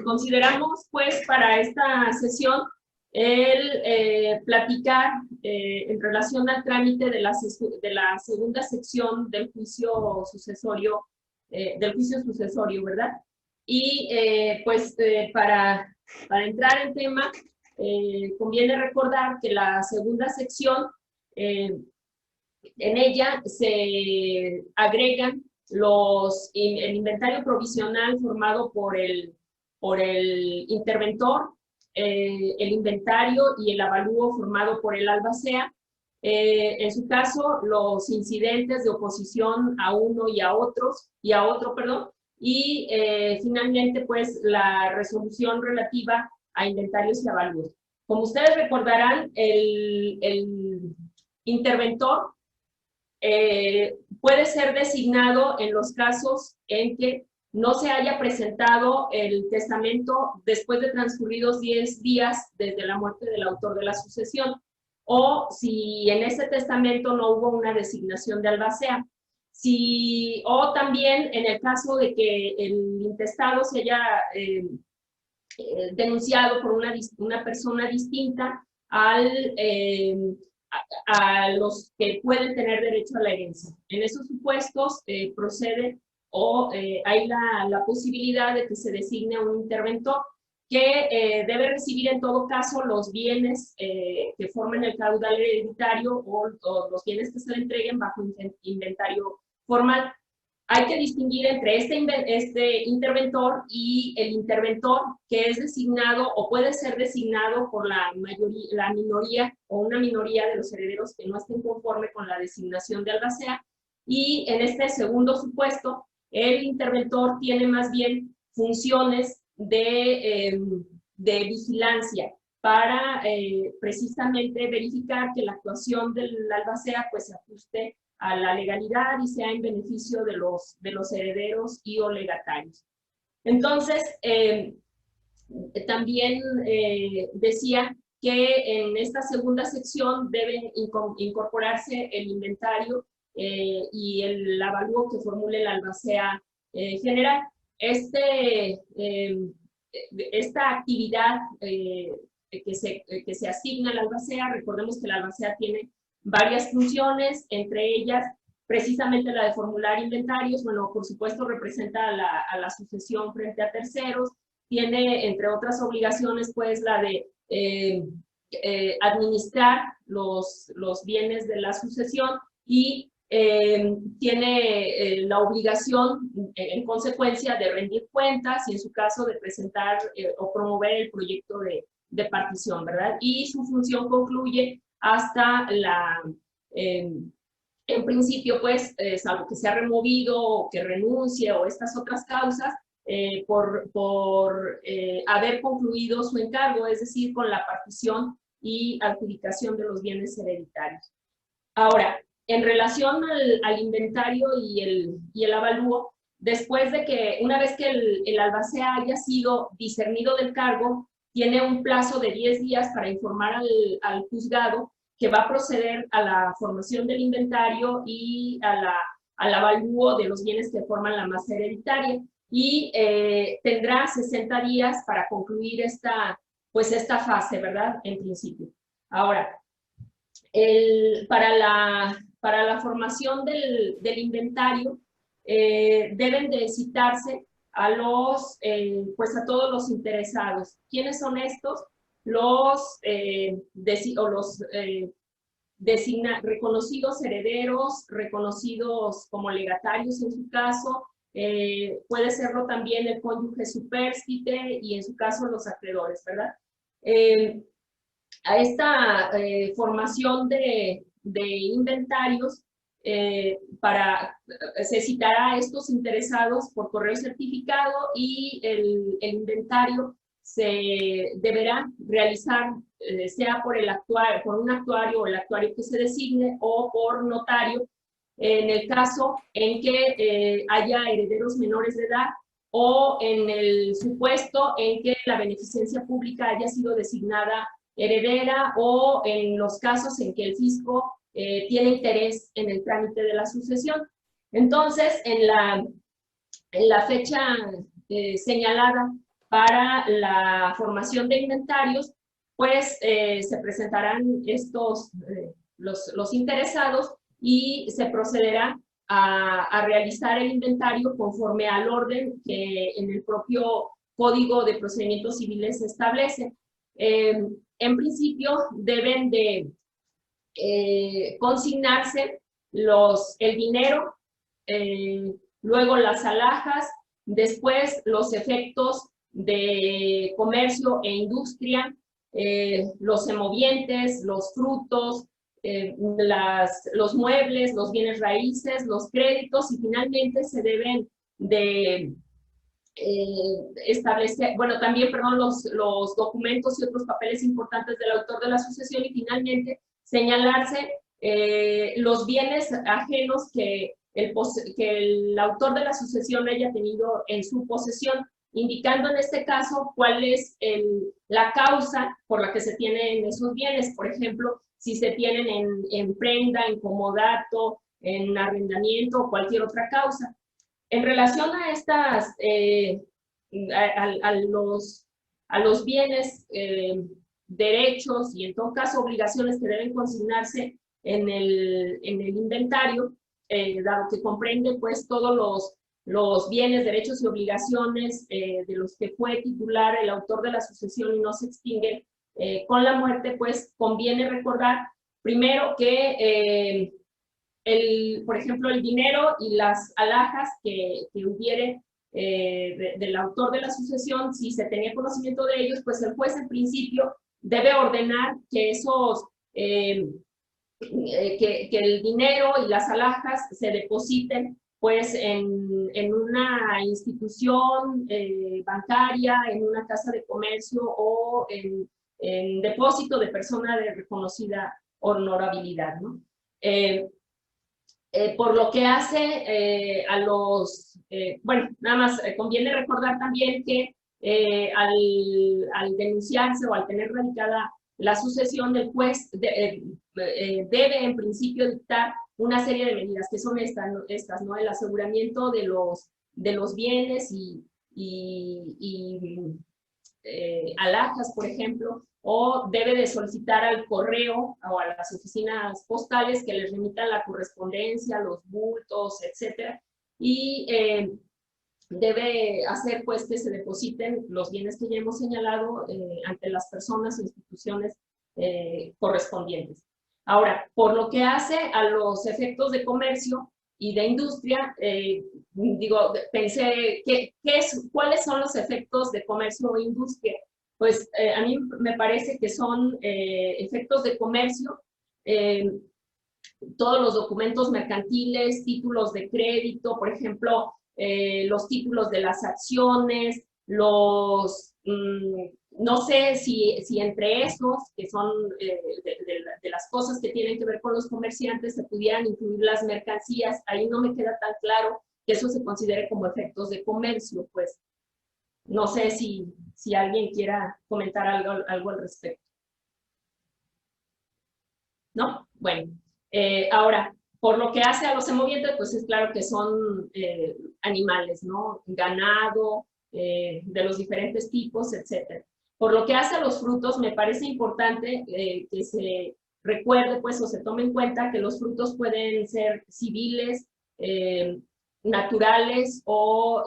consideramos pues para esta sesión el platicar en relación al trámite de la segunda sección del juicio sucesorio, ¿verdad? Y pues para entrar en tema, conviene recordar que la segunda sección, en ella se agregan el inventario provisional formado por el interventor, el inventario y el avalúo formado por el albacea. En su caso, los incidentes de oposición a uno y a otro, y finalmente, pues, la resolución relativa a inventarios y avalúos. Como ustedes recordarán, el interventor puede ser designado en los casos en que no se haya presentado el testamento después de transcurridos 10 días desde la muerte del autor de la sucesión, o si en ese testamento no hubo una designación de albacea. O también en el caso de que el intestado se haya denunciado por una persona distinta a los que pueden tener derecho a la herencia. En esos supuestos procede o hay la posibilidad de que se designe un interventor que debe recibir en todo caso los bienes que formen el caudal hereditario o los bienes que se le entreguen bajo inventario formal. Hay que distinguir entre este interventor y el interventor que es designado o puede ser designado por la minoría o una minoría de los herederos que no estén conforme con la designación de albacea. Y en este segundo supuesto, el interventor tiene más bien funciones de vigilancia para precisamente verificar que la actuación del albacea pues se ajuste a la legalidad y sea en beneficio de los herederos y o legatarios. Entonces, también decía que en esta segunda sección deben incorporarse el inventario y el avalúo que formule la albacea general. Esta actividad que se asigna a la albacea, recordemos que la albacea tiene varias funciones, entre ellas precisamente la de formular inventarios. Bueno, por supuesto representa a la sucesión frente a terceros, tiene entre otras obligaciones pues la de administrar los bienes de la sucesión y tiene la obligación en consecuencia de rendir cuentas y en su caso de presentar o promover el proyecto de partición, ¿verdad? Y su función concluye hasta en principio, pues, salvo que sea removido o que renuncie o estas otras causas, por haber concluido su encargo, es decir, con la partición y adjudicación de los bienes hereditarios. Ahora, en relación al inventario y el avalúo, después de que, una vez que el albacea haya sido discernido del cargo, tiene un plazo de 10 días para informar al juzgado que va a proceder a la formación del inventario y al avalúo de los bienes que forman la masa hereditaria. Y tendrá 60 días para concluir esta fase, ¿verdad? En principio. Ahora, para la formación del inventario, deben de citarse a todos los interesados. ¿Quiénes son estos? Los reconocidos herederos, reconocidos como legatarios en su caso, puede serlo también el cónyuge supérstite y en su caso los acreedores, ¿verdad? A esta formación de inventarios, se citará a estos interesados por correo certificado y el inventario se deberá realizar sea por un actuario o el actuario que se designe o por notario en el caso en que haya herederos menores de edad o en el supuesto en que la beneficencia pública haya sido designada heredera o en los casos en que el fisco tiene interés en el trámite de la sucesión. Entonces, en en la fecha señalada para la formación de inventarios, pues se presentarán los interesados y se procederá a realizar el inventario conforme al orden que en el propio Código de Procedimientos Civiles se establece. En principio deben de consignarse el dinero, luego las alhajas, después los efectos de comercio e industria, los semovientes, los frutos, los muebles, los bienes raíces, los créditos, y finalmente se deben de establecer, bueno, también, perdón, los documentos y otros papeles importantes del autor de la sucesión, y finalmente señalarse los bienes ajenos que el autor de la sucesión haya tenido en su posesión, indicando en este caso cuál es la causa por la que se tienen esos bienes. Por ejemplo, si se tienen en prenda, en comodato, en arrendamiento o cualquier otra causa. En relación a estas, a los bienes, derechos y en todo caso obligaciones que deben consignarse en el inventario, dado que comprende pues todos los bienes, derechos y obligaciones de los que fue titular el autor de la sucesión y no se extinguen con la muerte, pues conviene recordar primero que por ejemplo, el dinero y las alhajas que hubiere del autor de la sucesión, si se tenía conocimiento de ellos, pues el juez en principio debe ordenar que que el dinero y las alhajas se depositen pues en una institución bancaria, en una casa de comercio o en depósito de persona de reconocida honorabilidad, ¿no? Por lo que hace a bueno, nada más conviene recordar también que al denunciarse o al tener radicada la sucesión, el juez debe en principio dictar una serie de medidas que son estas, ¿no? El aseguramiento de los bienes y alhajas, por ejemplo, o debe de solicitar al correo o a las oficinas postales que les remitan la correspondencia, los bultos, etcétera, y debe hacer pues que se depositen los bienes que ya hemos señalado ante las personas e instituciones correspondientes. Ahora, por lo que hace a los efectos de comercio y de industria, digo, pensé, ¿cuáles son los efectos de comercio e industria? Pues a mí me parece que son efectos de comercio, todos los documentos mercantiles, títulos de crédito, por ejemplo, los títulos de las acciones, no sé si entre esos, que son de las cosas que tienen que ver con los comerciantes, se pudieran incluir las mercancías. Ahí no me queda tan claro que eso se considere como efectos de comercio, pues. No sé si alguien quiera comentar algo al respecto. ¿No? Bueno, ahora, por lo que hace a los semovientes, pues es claro que son animales, ¿no? Ganado, de los diferentes tipos, etc. Por lo que hace a los frutos, me parece importante que se recuerde, pues, o se tome en cuenta que los frutos pueden ser civiles, naturales o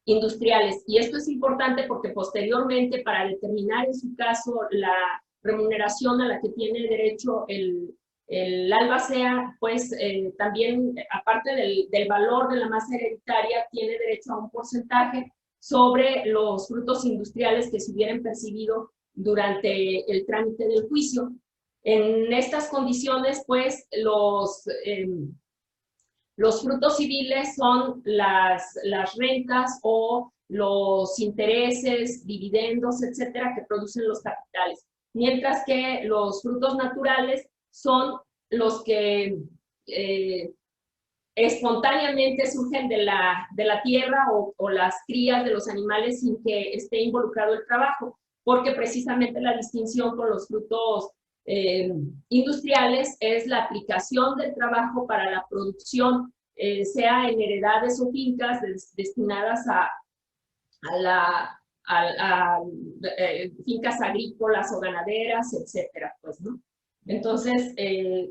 industriales. Y esto es importante porque posteriormente, para determinar en su caso la remuneración a la que tiene derecho el albacea, pues también, aparte del valor de la masa hereditaria, tiene derecho a un porcentaje sobre los frutos industriales que se hubieran percibido durante el trámite del juicio. En estas condiciones, pues, los frutos civiles son las rentas o los intereses, dividendos, etcétera, que producen los capitales. Mientras que los frutos naturales son los que espontáneamente surgen de la tierra o las crías de los animales sin que esté involucrado el trabajo, porque precisamente la distinción con los frutos industriales es la aplicación del trabajo para la producción sea en heredades o fincas destinadas a fincas agrícolas o ganaderas, etcétera, pues, ¿no? Entonces,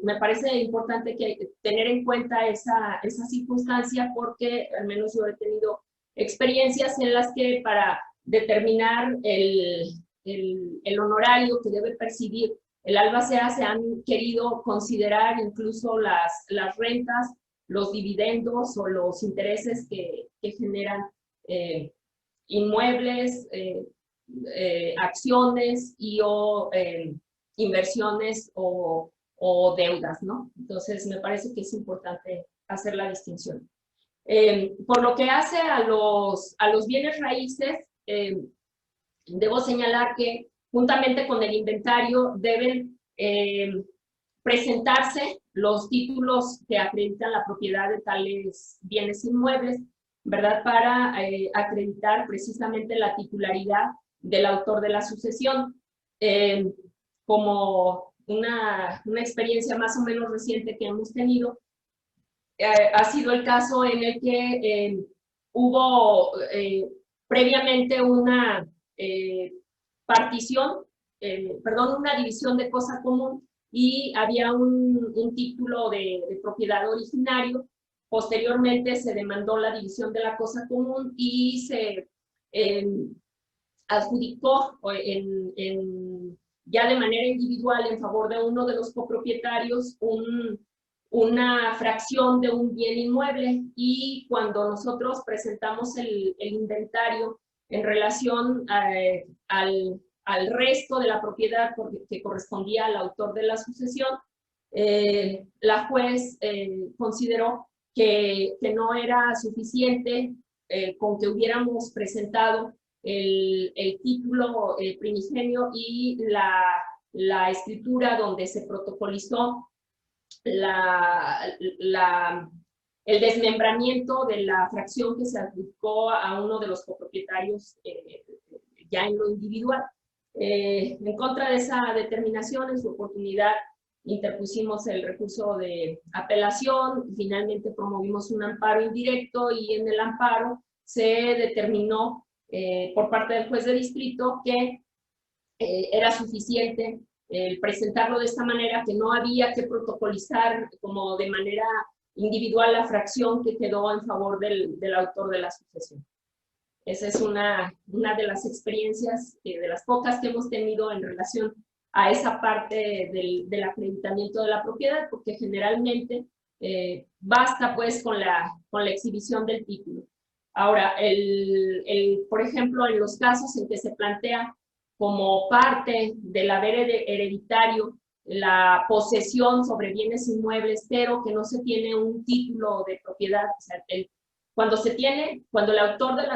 me parece importante tener en cuenta esa circunstancia, porque al menos yo he tenido experiencias en las que para determinar el honorario que debe percibir el albacea se han querido considerar incluso las rentas, los dividendos o los intereses que generan inmuebles, acciones o inversiones o deudas, ¿no? Entonces, me parece que es importante hacer la distinción. Por lo que hace a los bienes raíces, debo señalar que juntamente con el inventario deben presentarse los títulos que acreditan la propiedad de tales bienes inmuebles, ¿verdad? Para acreditar precisamente la titularidad del autor de la sucesión. Como una experiencia más o menos reciente que hemos tenido, ha sido el caso en el que hubo previamente una una división de cosa común, y había un título de propiedad originario. Posteriormente se demandó la división de la cosa común y se adjudicó ya de manera individual en favor de uno de los copropietarios una fracción de un bien inmueble. Y cuando nosotros presentamos el inventario en relación al resto de la propiedad que correspondía al autor de la sucesión, la juez consideró que no era suficiente con que hubiéramos presentado el título primigenio y la escritura donde se protocolizó el desmembramiento de la fracción que se adjudicó a uno de los copropietarios ya en lo individual. En contra de esa determinación, en su oportunidad interpusimos el recurso de apelación, finalmente promovimos un amparo indirecto, y en el amparo se determinó por parte del juez de distrito que era suficiente presentarlo de esta manera, que no había que protocolizar como de manera individual la fracción que quedó en favor del autor de la sucesión. Esa es una de las experiencias, de las pocas que hemos tenido en relación a esa parte del acreditamiento de la propiedad, porque generalmente basta pues con la exhibición del título. Ahora, por ejemplo, en los casos en que se plantea como parte del haber hereditario la posesión sobre bienes inmuebles, pero que no se tiene un título de propiedad, o sea, cuando el autor de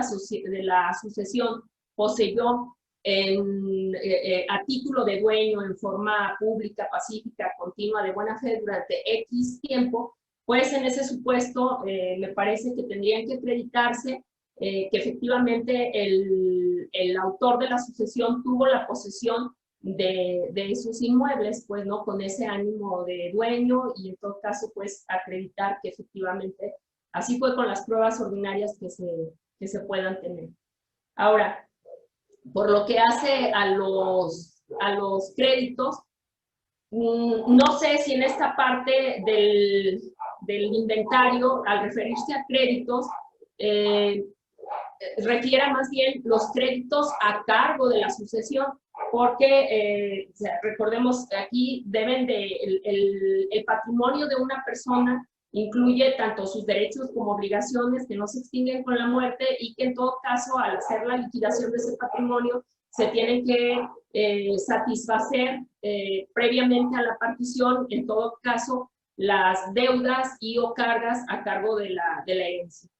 la sucesión poseyó a título de dueño en forma pública, pacífica, continua, de buena fe durante X tiempo, pues en ese supuesto me parece que tendrían que acreditarse que efectivamente el autor de la sucesión tuvo la posesión de esos inmuebles, pues, ¿no? Con ese ánimo de dueño, y en todo caso, pues, acreditar que efectivamente así fue con las pruebas ordinarias que se puedan tener. Ahora, por lo que hace a los créditos, no sé si en esta parte del inventario, al referirse a créditos, refiera más bien los créditos a cargo de la sucesión, porque recordemos que aquí el patrimonio de una persona incluye tanto sus derechos como obligaciones que no se extinguen con la muerte, y que en todo caso, al hacer la liquidación de ese patrimonio, se tienen que satisfacer previamente a la partición, en todo caso, las deudas y o cargas a cargo de la herencia,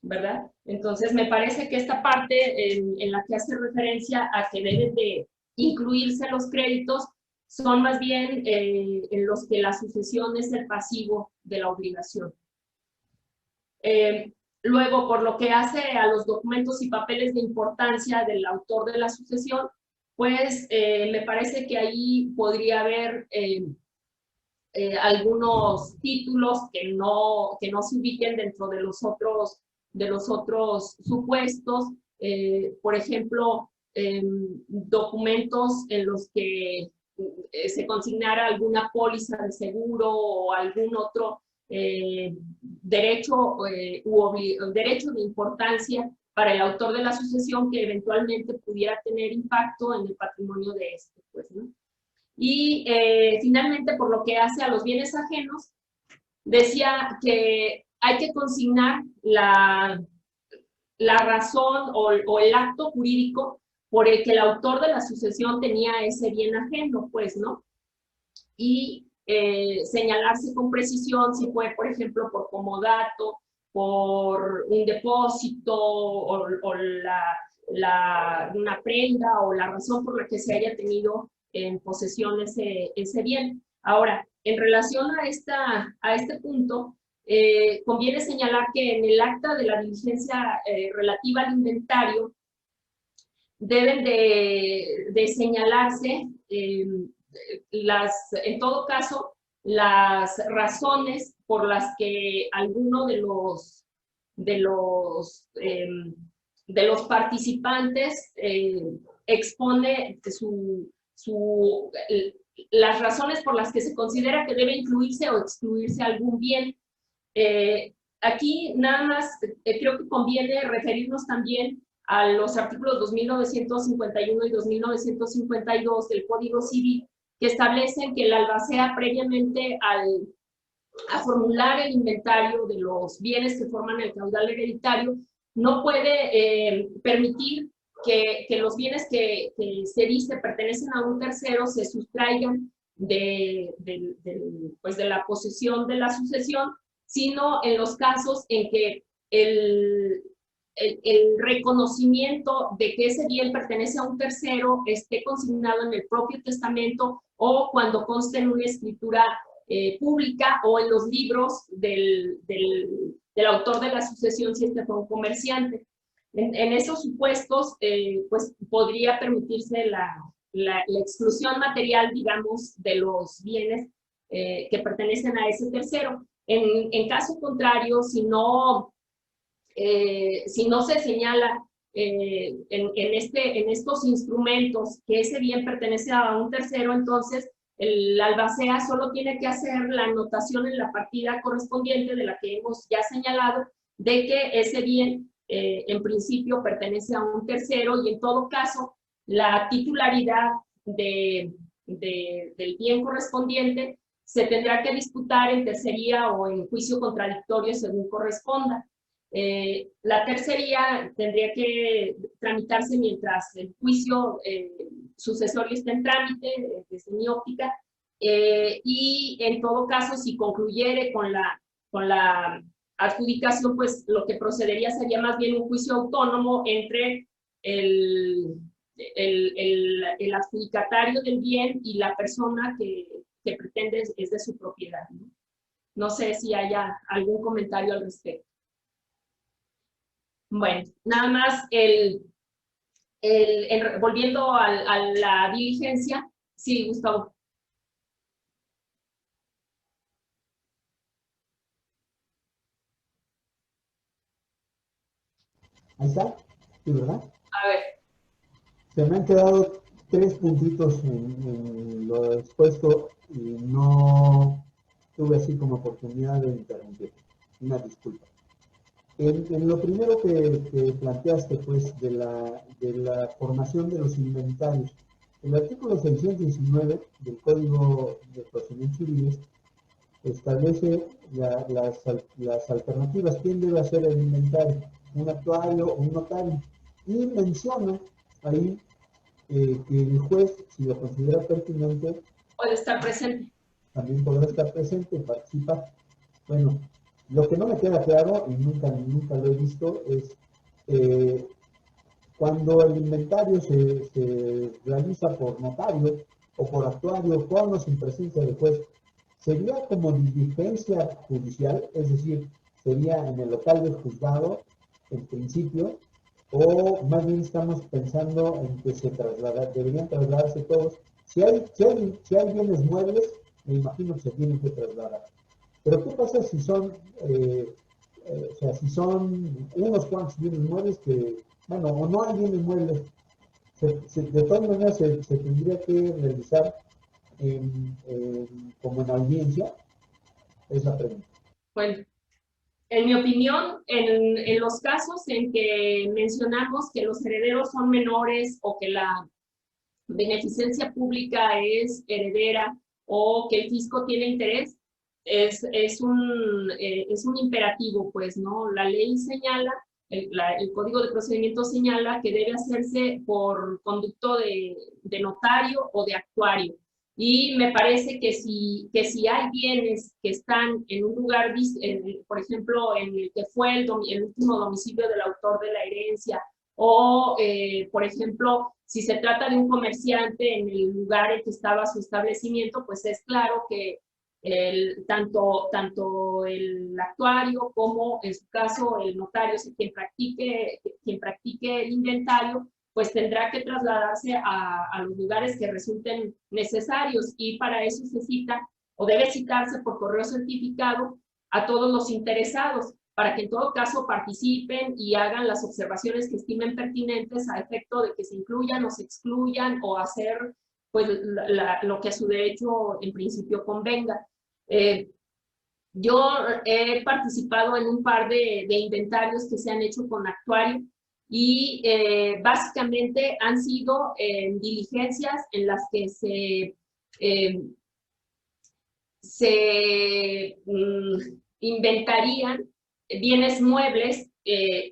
¿verdad? Entonces, me parece que esta parte en la que hace referencia a que deben de incluirse los créditos son más bien en los que la sucesión es el pasivo de la obligación. Luego, por lo que hace a los documentos y papeles de importancia del autor de la sucesión, pues me parece que ahí podría haber algunos títulos que no se ubiquen dentro de los otros supuestos, por ejemplo, documentos en los que se consignara alguna póliza de seguro o algún otro derecho derecho de importancia para el autor de la sucesión que eventualmente pudiera tener impacto en el patrimonio de este, pues, ¿no? Y finalmente, por lo que hace a los bienes ajenos, decía que hay que consignar la razón o el acto jurídico por el que el autor de la sucesión tenía ese bien ajeno, pues, ¿no? Y señalarse con precisión si fue, por ejemplo, por comodato, por un depósito o una prenda o la razón por la que se haya tenido en posesión ese bien. Ahora, en relación a este punto, conviene señalar que en el acta de la diligencia relativa al inventario deben de señalarse en todo caso las razones por las que alguno de los participantes expone las razones por las que se considera que debe incluirse o excluirse algún bien. Aquí nada más creo que conviene referirnos también a los artículos 2951 y 2952 del Código Civil, que establecen que el albacea previamente a formular el inventario de los bienes que forman el caudal hereditario, no puede permitir que los bienes que se dice pertenecen a un tercero se sustraigan de la posesión de la sucesión, sino en los casos en que el reconocimiento de que ese bien pertenece a un tercero esté consignado en el propio testamento o cuando conste en una escritura pública o en los libros del autor de la sucesión si este fue un comerciante. En esos supuestos, pues podría permitirse la exclusión material, digamos, de los bienes que pertenecen a ese tercero. En caso contrario, si no se señala en estos instrumentos que ese bien pertenece a un tercero, entonces el albacea solo tiene que hacer la anotación en la partida correspondiente de la que hemos ya señalado, de que ese bien en principio pertenece a un tercero y en todo caso la titularidad del bien correspondiente se tendrá que disputar en tercería o en juicio contradictorio según corresponda. La tercería tendría que tramitarse mientras el juicio sucesorio está en trámite, desde mi óptica, y en todo caso, si concluyere con la adjudicación, pues lo que procedería sería más bien un juicio autónomo entre el adjudicatario del bien y la persona que pretende es de su propiedad, ¿no? No sé si haya algún comentario al respecto. Bueno, nada más volviendo a la diligencia. Sí, Gustavo. Ahí está, sí, ¿verdad? A ver. Se me han quedado 3 puntitos en lo expuesto y no tuve así como oportunidad de interrumpir. Una disculpa. En lo primero que planteaste, pues, de la formación de los inventarios, el artículo 619 del Código de Procedimientos Civiles establece las alternativas. ¿Quién debe hacer el inventario? ¿Un actuario o un notario? Y menciona ahí que el juez, si lo considera pertinente, puede estar presente. También podrá estar presente y participar. Bueno, lo que no me queda claro, y nunca lo he visto, es cuando el inventario se realiza por notario o por actuario con o sin presencia del juez, ¿sería como diligencia judicial? Es decir, ¿sería en el local del juzgado, en principio? ¿O más bien estamos pensando en que deberían trasladarse todos? Si hay bienes muebles, me imagino que se tienen que trasladar. Pero ¿qué pasa si son, o sea, si son unos cuantos bienes muebles que, bueno, o no hay bienes muebles? De todas maneras se tendría que realizar como en audiencia, es la pregunta. Bueno, en mi opinión, en los casos en que mencionamos que los herederos son menores o que la beneficencia pública es heredera o que el fisco tiene interés, es un imperativo, pues, ¿no? La ley señala, el Código de Procedimiento señala que debe hacerse por conducto de notario o de actuario. Y me parece que si hay bienes que están en un lugar, por ejemplo, en el que fue el último domicilio del autor de la herencia, o, por ejemplo, si se trata de un comerciante en el lugar en que estaba su establecimiento, pues es claro que tanto el actuario como, en su caso, el notario, quien practique el inventario, pues tendrá que trasladarse a los lugares que resulten necesarios, y para eso se cita o debe citarse por correo certificado a todos los interesados, para que en todo caso participen y hagan las observaciones que estimen pertinentes a efecto de que se incluyan o se excluyan o hacer pues lo que a su derecho en principio convenga. Yo he participado en un par de inventarios que se han hecho con actuario y básicamente han sido diligencias en las que se inventarían bienes muebles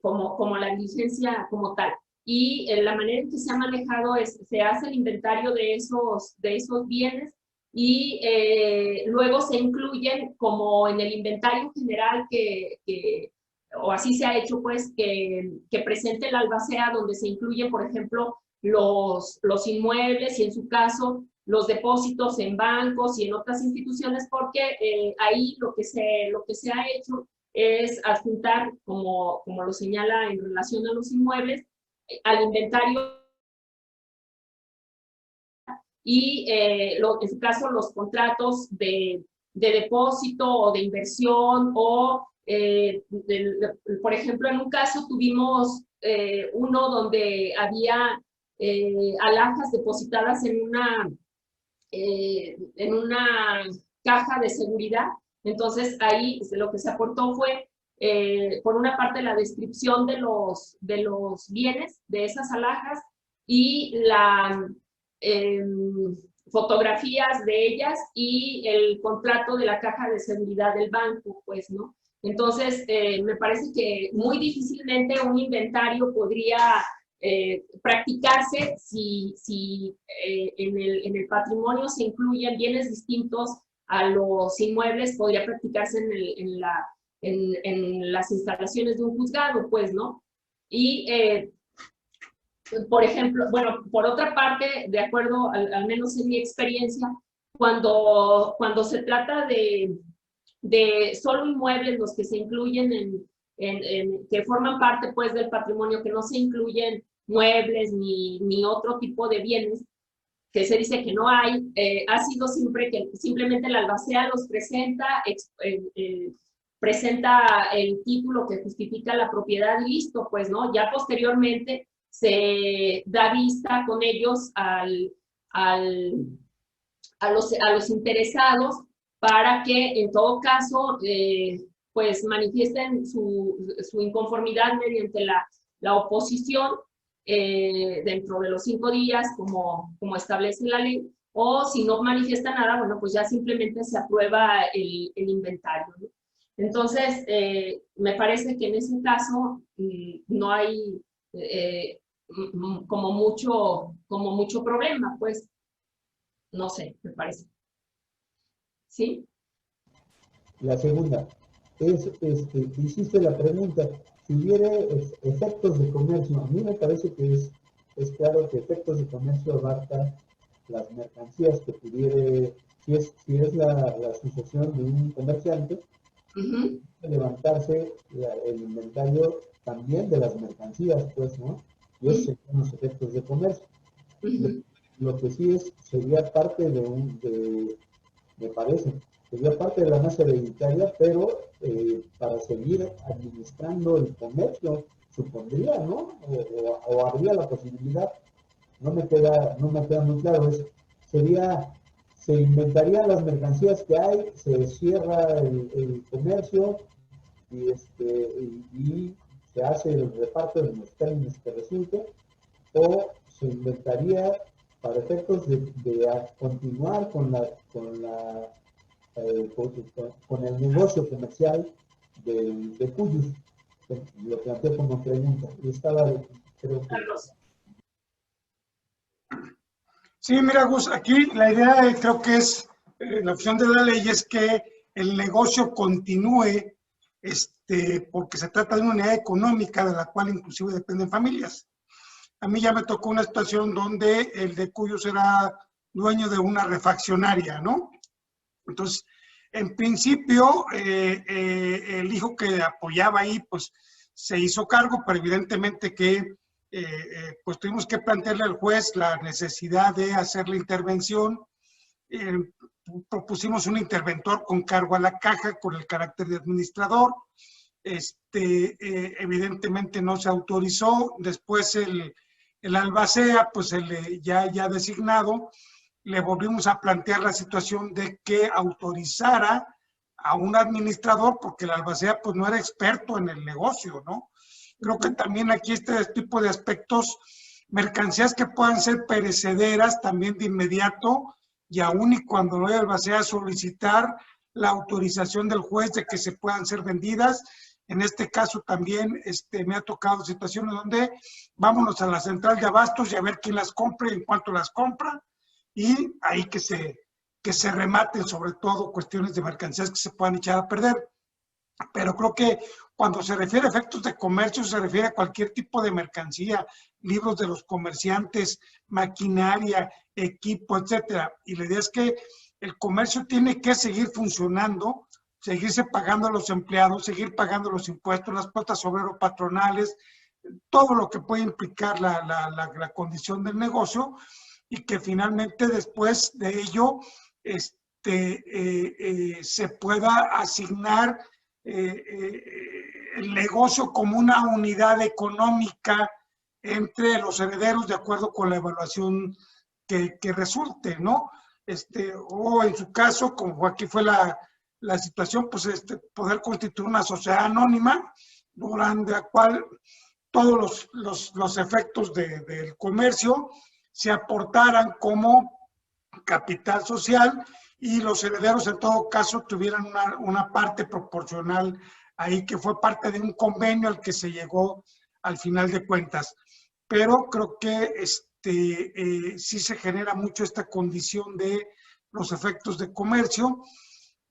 como la diligencia como tal. Y la manera en que se ha manejado se hace el inventario de esos bienes y luego se incluyen como en el inventario general o así se ha hecho, pues, que presente la albacea, donde se incluyen, por ejemplo, los inmuebles y en su caso los depósitos en bancos y en otras instituciones, porque ahí lo que se ha hecho es adjuntar, como lo señala en relación a los inmuebles, al inventario y en su caso los contratos de depósito o de inversión o, por ejemplo, en un caso tuvimos uno donde había alhajas depositadas en una caja de seguridad. Entonces ahí lo que se aportó fue, por una parte, la descripción de los bienes de esas alhajas y fotografías de ellas y el contrato de la caja de seguridad del banco, pues, ¿no? Entonces, me parece que muy difícilmente un inventario podría practicarse si en el patrimonio se incluyen bienes distintos a los inmuebles. Podría practicarse en las instalaciones de un juzgado, pues, ¿no? Y, por ejemplo, bueno, por otra parte, de acuerdo, al menos en mi experiencia, cuando se trata de solo inmuebles, los que se incluyen que forman parte, pues, del patrimonio, que no se incluyen muebles ni otro tipo de bienes, que se dice que no hay, ha sido siempre que simplemente la albacea los presenta el título que justifica la propiedad y listo, pues, ¿no? Ya posteriormente se da vista con ellos a los interesados para que en todo caso pues manifiesten su inconformidad mediante la oposición dentro de los 5 días como establece la ley, o si no manifiesta nada, bueno, pues ya simplemente se aprueba el inventario, ¿no? Entonces, me parece que en ese caso no hay como mucho problema, pues, no sé, me parece. ¿Sí? La segunda es, hiciste la pregunta, si hubiera efectos de comercio. A mí me parece que es claro que efectos de comercio abarca las mercancías que pudiera, si es la sucesión de un comerciante, levantarse el inventario también de las mercancías, pues, ¿no? Y esos serían los efectos de comercio. Lo que sí sería parte de me parece. Sería parte de la masa hereditaria, pero para seguir administrando el comercio, supondría, ¿no? O habría la posibilidad, no me queda muy claro eso. Se inventarían las mercancías que hay, se cierra el comercio y se hace el reparto en los términos que resulte, o se inventaría para efectos de continuar con el negocio comercial de Cuyos. Lo planteé como pregunta y estaba, creo que... Carlos. Sí, mira, Gus, aquí la idea creo que es, la opción de la ley es que el negocio continúe, porque se trata de una unidad económica de la cual inclusive dependen familias. A mí ya me tocó una situación donde el de Cuyos era dueño de una refaccionaria, ¿no? Entonces, en principio, el hijo que apoyaba ahí, pues, se hizo cargo, pero evidentemente que, pues, tuvimos que plantearle al juez la necesidad de hacer la intervención. Propusimos un interventor con cargo a la caja, con el carácter de administrador. Evidentemente no se autorizó. Después el albacea, pues, ya designado, le volvimos a plantear la situación de que autorizara a un administrador, porque el albacea pues no era experto en el negocio, ¿no? Creo que también aquí este tipo de aspectos, mercancías que puedan ser perecederas también de inmediato, y aún y cuando no hay albacea, solicitar la autorización del juez de que se puedan ser vendidas. En este caso también me ha tocado situaciones donde vámonos a la central de abastos y a ver quién las compra y en cuánto las compra, y ahí que se rematen sobre todo cuestiones de mercancías que se puedan echar a perder. Pero creo que cuando se refiere a efectos de comercio, se refiere a cualquier tipo de mercancía, libros de los comerciantes, maquinaria, equipo, etcétera. Y la idea es que el comercio tiene que seguir funcionando, seguirse pagando a los empleados, seguir pagando los impuestos, las cuotas obrero-patronales, todo lo que puede implicar la condición del negocio, y que finalmente después de ello se pueda asignar el negocio como una unidad económica entre los herederos de acuerdo con la evaluación que resulte, ¿no? O en su caso, como aquí fue la situación, pues poder constituir una sociedad anónima durante la cual todos los efectos del comercio se aportaran como capital social, y los herederos en todo caso tuvieran una parte proporcional ahí, que fue parte de un convenio al que se llegó al final de cuentas. Pero creo que sí se genera mucho esta condición de los efectos de comercio.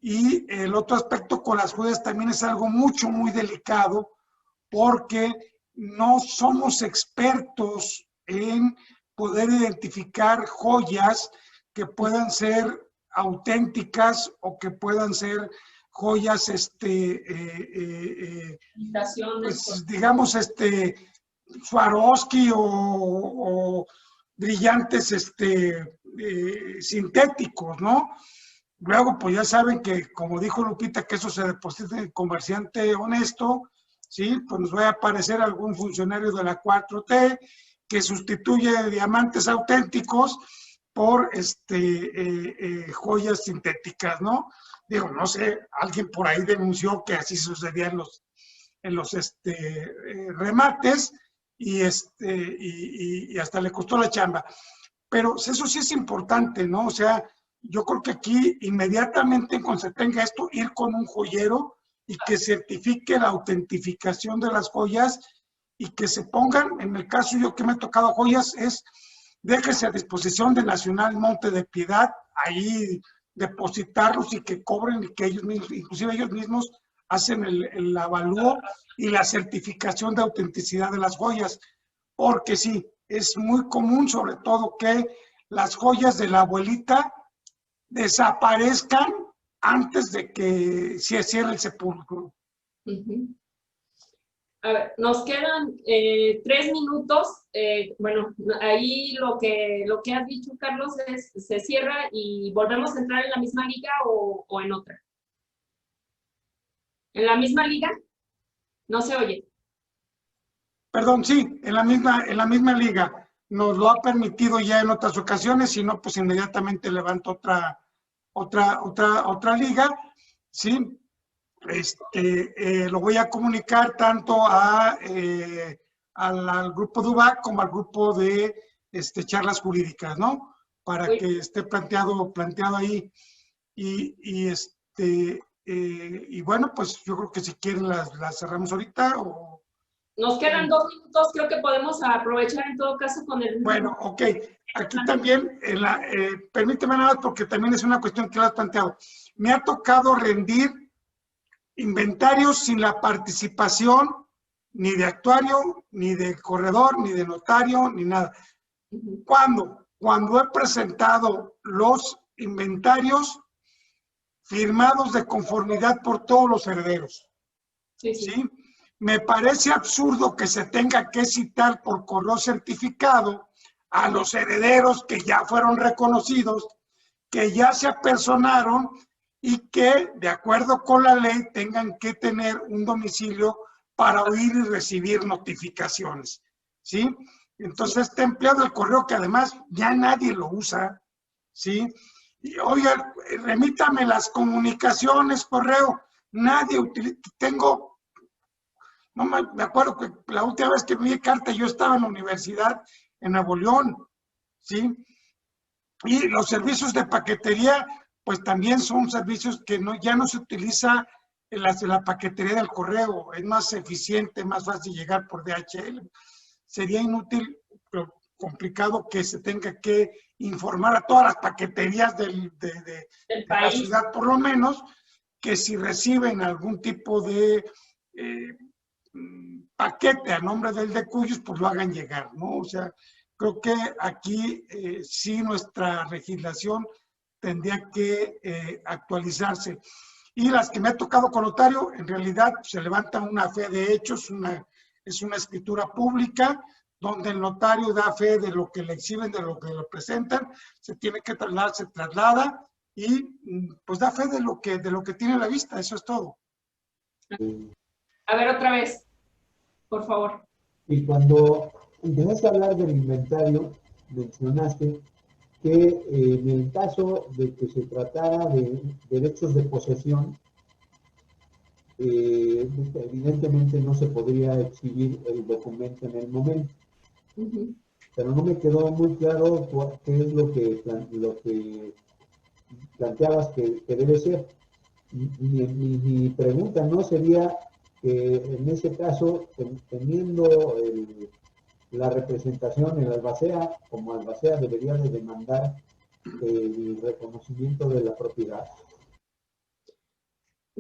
Y el otro aspecto con las joyas también es algo muy delicado, porque no somos expertos en poder identificar joyas que puedan ser auténticas o que puedan ser joyas, pues, digamos, Swarovski o brillantes sintéticos, ¿no? Luego, pues ya saben que, como dijo Lupita, que eso se deposita en el comerciante honesto, ¿sí? Pues nos va a aparecer algún funcionario de la 4T que sustituye diamantes auténticos por joyas sintéticas, ¿no? Digo, no sé, alguien por ahí denunció que así sucedía en los remates, y hasta le costó la chamba. Pero eso sí es importante, ¿no? O sea, yo creo que aquí inmediatamente cuando se tenga esto, ir con un joyero y que certifique la autentificación de las joyas, y que se pongan, en el caso yo que me he tocado joyas, déjese a disposición de Nacional Monte de Piedad, ahí depositarlos y que cobren, y que ellos mismos, inclusive ellos mismos, hacen el avalúo y la certificación de autenticidad de las joyas, porque sí, es muy común sobre todo que las joyas de la abuelita desaparezcan antes de que se cierre el sepulcro. A ver, nos quedan 3 minutos. Bueno, ahí lo que has dicho, Carlos, se cierra y volvemos a entrar en la misma liga o en otra. ¿En la misma liga? No se oye. Perdón, sí, en la misma liga. Nos lo ha permitido ya en otras ocasiones, si no, pues inmediatamente levanto otra liga, ¿sí? Lo voy a comunicar tanto al grupo de UBAC como al grupo de charlas jurídicas, ¿no? Para que esté planteado ahí. Y bueno, pues yo creo que si quieren las cerramos ahorita o... Nos quedan 2 minutos, creo que podemos aprovechar en todo caso con el... Bueno, ok. Aquí también, permíteme nada más porque también es una cuestión que lo has planteado. Me ha tocado rendir inventarios sin la participación ni de actuario, ni de corredor, ni de notario, ni nada. ¿Cuándo? Cuando he presentado los inventarios firmados de conformidad por todos los herederos. ¿Sí? Me parece absurdo que se tenga que citar por correo certificado a los herederos que ya fueron reconocidos, que ya se apersonaron y que, de acuerdo con la ley, tengan que tener un domicilio para oír y recibir notificaciones, ¿sí? Entonces, este empleado del correo, que además ya nadie lo usa, ¿sí? Y, oiga, remítame las comunicaciones, correo, nadie utiliza, no me acuerdo que la última vez que me di carta yo estaba en la universidad en Nuevo León, ¿sí? Y los servicios de paquetería, pues también son servicios que ya no se utiliza en la paquetería del correo. Es más eficiente, más fácil llegar por DHL. Sería inútil, pero complicado que se tenga que informar a todas las paqueterías de la ciudad, por lo menos, que si reciben algún tipo de paquete a nombre del de Cuyos, pues lo hagan llegar, ¿no? O sea, creo que aquí sí nuestra legislación tendría que actualizarse. Y las que me ha tocado con notario, en realidad se levanta una fe de hechos, es una escritura pública, donde el notario da fe de lo que le exhiben, de lo que le presentan, se tiene que trasladar, se traslada y pues da fe de lo que tiene a la vista, eso es todo. A ver, otra vez, por favor. Y cuando empezaste a hablar del inventario, mencionaste que en el caso de que se tratara de derechos de posesión, evidentemente no se podría exhibir el documento en el momento. Pero no me quedó muy claro qué es lo que planteabas que debe ser. Mi pregunta no sería que en ese caso, teniendo la representación, el albacea, como albacea debería de demandar el reconocimiento de la propiedad.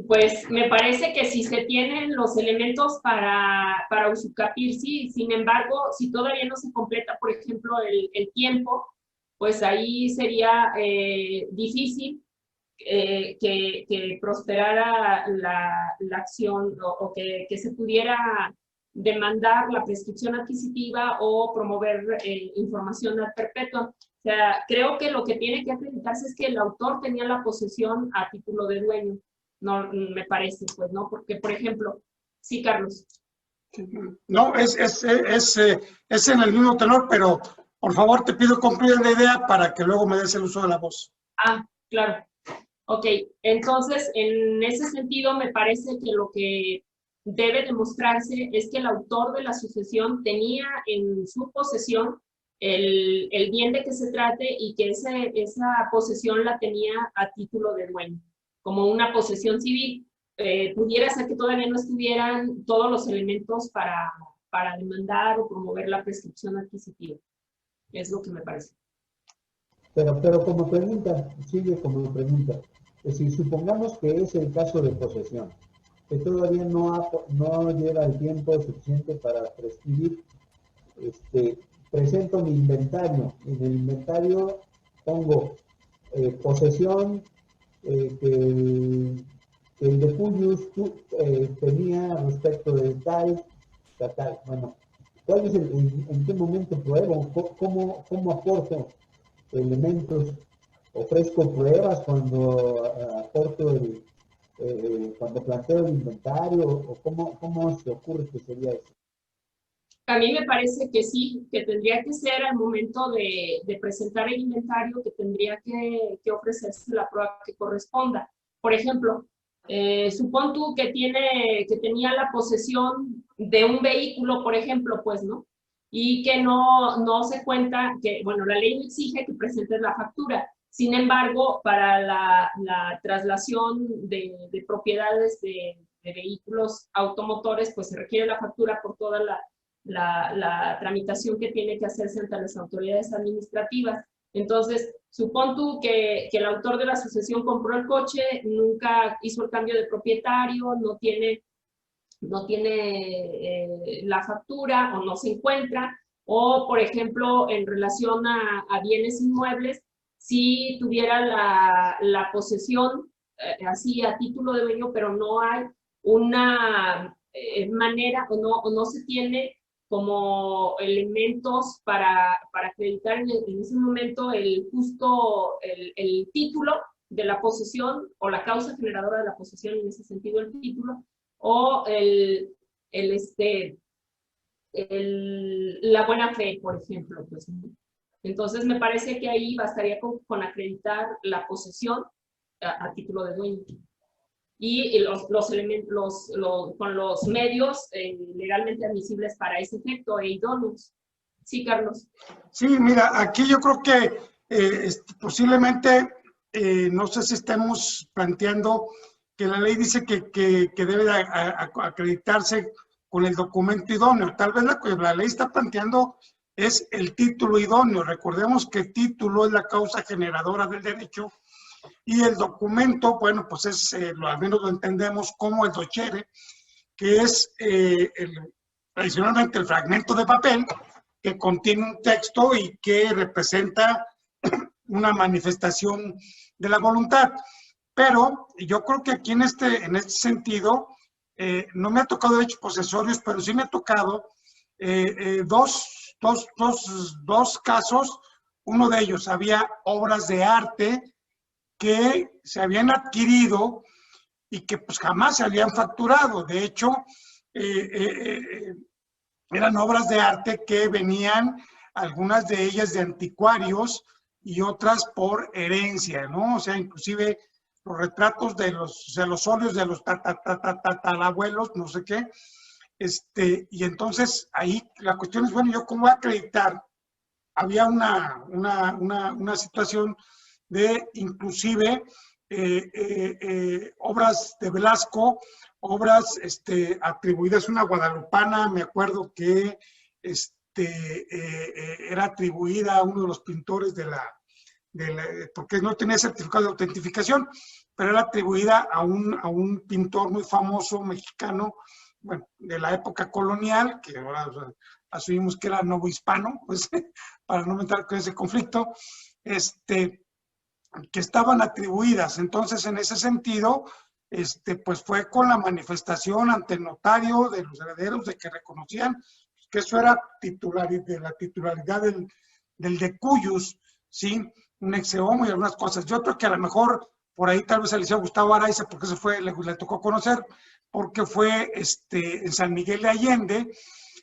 Pues me parece que si se tienen los elementos para usucapir, sí. Sin embargo, si todavía no se completa, por ejemplo, el tiempo, pues ahí sería difícil que prosperara la acción o que se pudiera demandar la prescripción adquisitiva o promover información ad perpetuum. O sea, creo que lo que tiene que acreditarse es que el autor tenía la posesión a título de dueño. No, me parece, pues, ¿no? Porque, por ejemplo, sí, Carlos. No, es en el mismo tenor, pero por favor te pido concluir la idea para que luego me des el uso de la voz. Ah, claro. Ok, entonces, en ese sentido, me parece que lo que debe demostrarse es que el autor de la sucesión tenía en su posesión el bien de que se trate y que esa posesión la tenía a título de dueño, como una posesión civil. Pudiera ser que todavía no estuvieran todos los elementos para demandar o promover la prescripción adquisitiva. Es lo que me parece. Pero como pregunta, sigue como pregunta. Es decir, supongamos que es el caso de posesión, que todavía no lleva el tiempo suficiente para prescribir. Presento mi inventario. En el inventario pongo posesión, que el de Cuyos tenía respecto del tal, estatal. Bueno, ¿cuál es en qué momento pruebo? ¿Cómo aporto elementos? ¿Ofrezco pruebas cuando aporto cuando planteo el inventario? ¿O cómo se ocurre que sería eso? A mí me parece que sí, que tendría que ser al momento de presentar el inventario, que tendría que ofrecerse la prueba que corresponda. Por ejemplo, supón tú que tenía la posesión de un vehículo, por ejemplo, pues, ¿no? Y que no se cuenta, que, bueno, la ley exige que presentes la factura. Sin embargo, para la traslación de propiedades de vehículos automotores, pues se requiere la factura por toda la tramitación que tiene que hacerse ante las autoridades administrativas. Entonces, supón tú que el autor de la sucesión compró el coche, nunca hizo el cambio de propietario, no tiene la factura o no se encuentra, o por ejemplo, en relación a bienes inmuebles, si tuviera la posesión así a título de dueño, pero no hay una manera o no se tiene como elementos para acreditar en ese momento el título de la posesión o la causa generadora de la posesión, en ese sentido el título, o la buena fe, por ejemplo. Pues. Entonces me parece que ahí bastaría con acreditar la posesión a título de dueño. Y los elementos, con los medios legalmente admisibles para ese efecto e idóneos. Sí, Carlos. Sí, mira, aquí yo creo que posiblemente, no sé si estemos planteando que la ley dice que debe acreditarse con el documento idóneo. Tal vez la ley está planteando es el título idóneo. Recordemos que el título es la causa generadora del derecho y el documento, bueno, pues es, al menos lo entendemos como el dochere, que es tradicionalmente el fragmento de papel que contiene un texto y que representa una manifestación de la voluntad. Pero yo creo que aquí en este sentido, no me ha tocado derechos posesorios, pero sí me ha tocado dos casos. Uno de ellos, había obras de arte que se habían adquirido y que pues jamás se habían facturado. De hecho, eran obras de arte que venían, algunas de ellas de anticuarios y otras por herencia, ¿no? O sea, inclusive los retratos de los óleos de los tatarabuelos, no sé qué. Y entonces ahí la cuestión es, bueno, ¿yo cómo voy a acreditar? Había una situación de inclusive obras de Velasco, obras atribuidas a una guadalupana, me acuerdo que era atribuida a uno de los pintores porque no tenía certificado de autentificación, pero era atribuida a un pintor muy famoso mexicano, bueno, de la época colonial, que ahora asumimos que era novohispano, pues, para no entrar con ese conflicto, que estaban atribuidas. Entonces, en ese sentido, pues fue con la manifestación ante el notario de los herederos de que reconocían que eso era la titularidad del decuyus, ¿sí? Un exeomo y algunas cosas. Yo creo que a lo mejor por ahí tal vez al liceo Gustavo Araiza, porque eso fue, le tocó conocer, porque fue en San Miguel de Allende,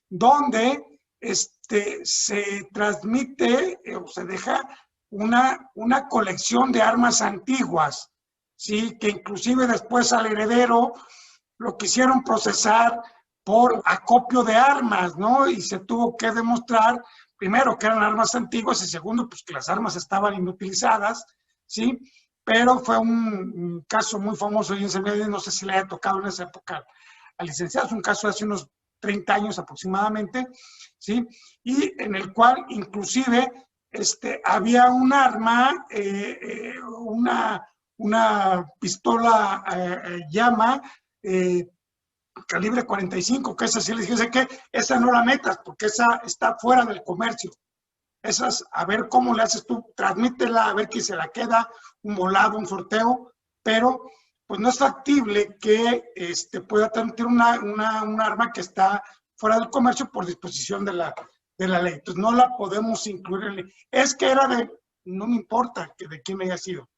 donde se transmite o se deja una colección de armas antiguas, ¿sí? Que inclusive después al heredero lo quisieron procesar por acopio de armas, ¿no? Y se tuvo que demostrar, primero, que eran armas antiguas y segundo, pues que las armas estaban inutilizadas, ¿sí? Pero fue un caso muy famoso y en San Miguel, no sé si le haya tocado en esa época al licenciado, es un caso de hace unos 30 años aproximadamente, ¿sí? Y en el cual inclusive había un arma, una pistola llama calibre 45, que esa sí les dije que esa no la metas porque esa está fuera del comercio. Esas, a ver cómo le haces tú, transmítela, a ver quién se la queda, un volado, un sorteo, pero pues no es factible que pueda transmitir un arma que está fuera del comercio por disposición de la ley. Entonces no la podemos incluir en ley. Es que era de, no me importa que de quién haya sido.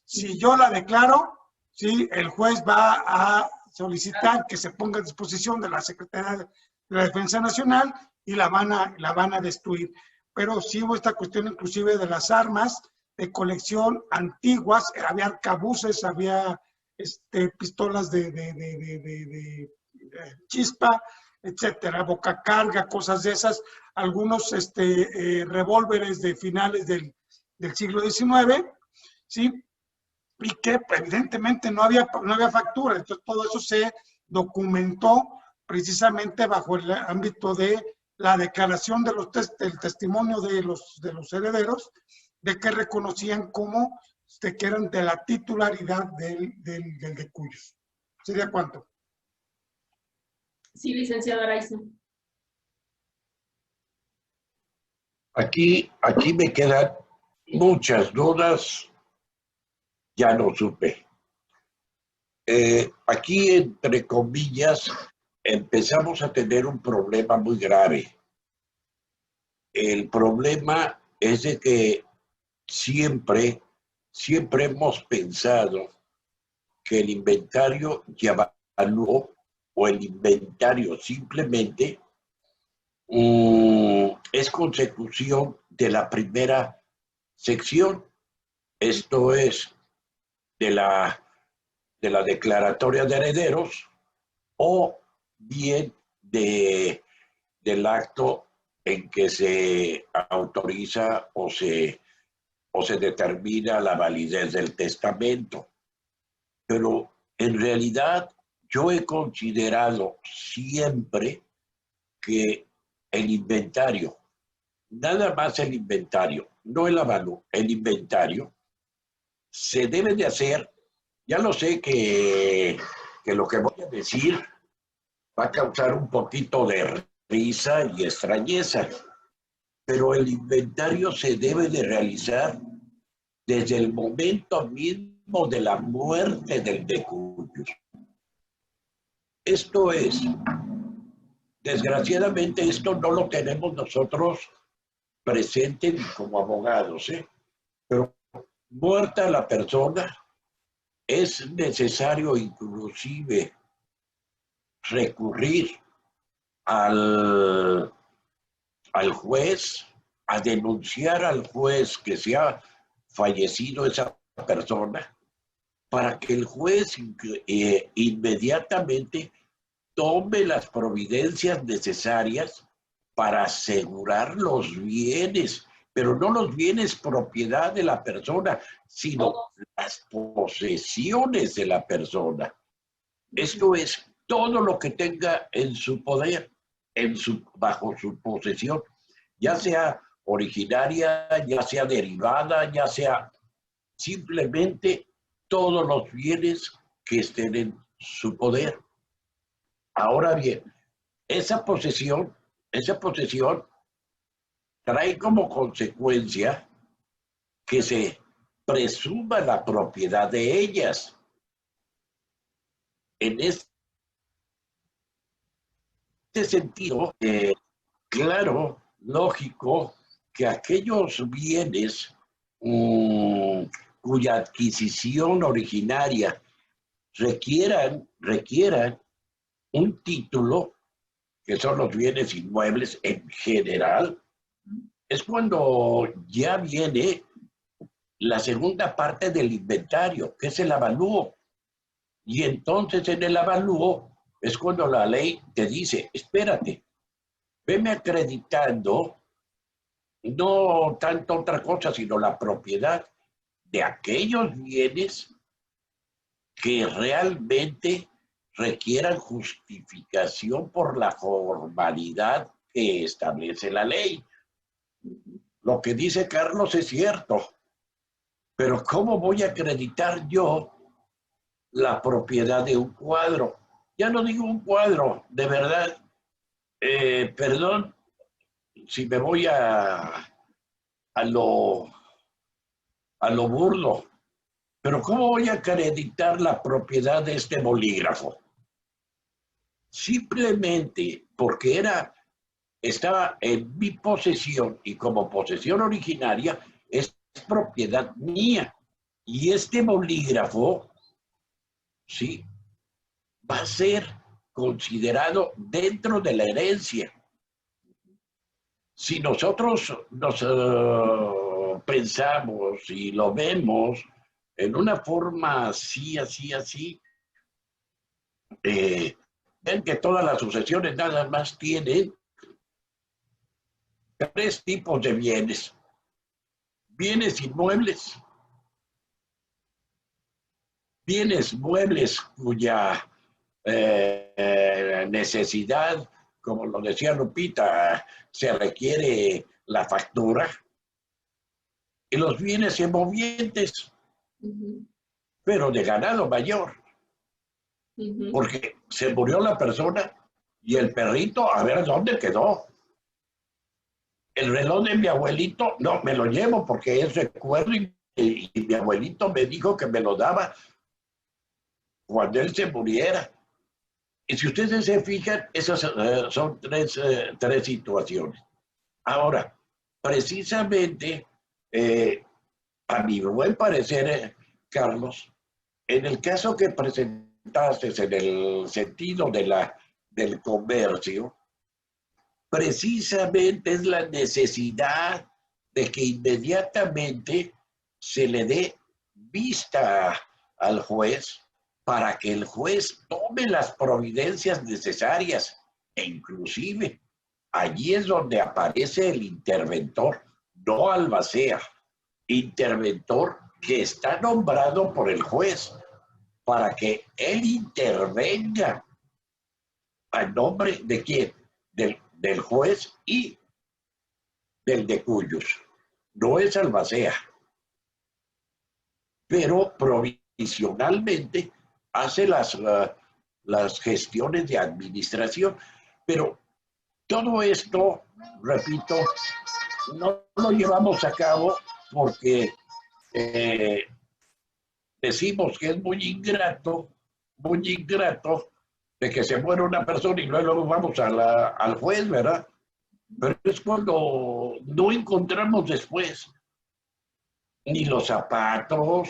Si yo la declaro, ¿sí? El juez va a solicitar que se ponga a disposición de la Secretaría de la Defensa Nacional y la van a destruir. Pero sí hubo esta cuestión inclusive de las armas de colección antiguas, había arcabuces, había pistolas de chispa, etcétera, bocacarga, cosas de esas, algunos revólveres de finales del siglo XIX, ¿sí? Y que evidentemente no había factura. Entonces todo eso se documentó precisamente bajo el ámbito de la declaración del testimonio de los herederos, de que reconocían como que eran de la titularidad del de Cuyos. ¿Sería cuánto? Sí, licenciado Araiza. Aquí me quedan muchas dudas, ya no supe. Aquí, entre comillas, empezamos a tener un problema muy grave. El problema es de que siempre hemos pensado que el inventario ya evaluó o el inventario simplemente es consecución de la primera sección, esto es, de la declaratoria de herederos o bien del acto en que se autoriza o se determina la validez del testamento. Pero en realidad yo he considerado siempre que el inventario, nada más el inventario, no el avalúo, el inventario, se debe de hacer. Ya lo sé que lo que voy a decir va a causar un poquito de risa y extrañeza, pero el inventario se debe de realizar desde el momento mismo de la muerte del de Cuyos. Esto es, desgraciadamente esto no lo tenemos nosotros presente ni como abogados, pero muerta la persona, es necesario inclusive recurrir al juez, a denunciar al juez que se ha fallecido esa persona, para que el juez inmediatamente tome las providencias necesarias para asegurar los bienes, pero no los bienes propiedad de la persona, sino las posesiones de la persona. Esto es todo lo que tenga en su poder, bajo su posesión, ya sea originaria, ya sea derivada, ya sea simplemente todos los bienes que estén en su poder. Ahora bien, esa posesión trae como consecuencia que se presuma la propiedad de ellas. En este sentido, claro, lógico, que aquellos bienes cuya adquisición originaria requieran un título, que son los bienes inmuebles en general, es cuando ya viene la segunda parte del inventario, que es el avalúo. Y entonces en el avalúo es cuando la ley te dice, espérate, veme acreditando no tanto otra cosa, sino la propiedad de aquellos bienes que realmente requieran justificación por la formalidad que establece la ley. Lo que dice Carlos es cierto, pero ¿cómo voy a acreditar yo la propiedad de un cuadro? Ya no digo un cuadro, de verdad, perdón si me voy a lo burdo, pero ¿cómo voy a acreditar la propiedad de este bolígrafo? simplemente porque estaba en mi posesión y como posesión originaria es propiedad mía. Y este bolígrafo, sí, va a ser considerado dentro de la herencia. Si nosotros nos pensamos y lo vemos en una forma así, ven que todas las sucesiones nada más tienen 3 tipos de bienes. Bienes inmuebles, bienes muebles cuya necesidad, como lo decía Lupita, se requiere la factura, y los bienes inmovientes, pero de ganado mayor, porque se murió la persona y el perrito, a ver dónde quedó. El reloj de mi abuelito, no, me lo llevo porque es recuerdo y mi abuelito me dijo que me lo daba cuando él se muriera. Y si ustedes se fijan, esas son tres situaciones. Ahora, precisamente, a mi buen parecer, Carlos, en el caso que presentaste en el sentido del comercio, precisamente es la necesidad de que inmediatamente se le dé vista al juez para que el juez tome las providencias necesarias e inclusive allí es donde aparece el interventor, no albacea, interventor que está nombrado por el juez para que él intervenga a nombre de quién, del juez y del de cuyos. No es albacea, pero provisionalmente hace las gestiones de administración. Pero todo esto, repito, no lo llevamos a cabo porque decimos que es muy ingrato de que se muere una persona y luego vamos al juez, ¿verdad? Pero es cuando no encontramos después ni los zapatos,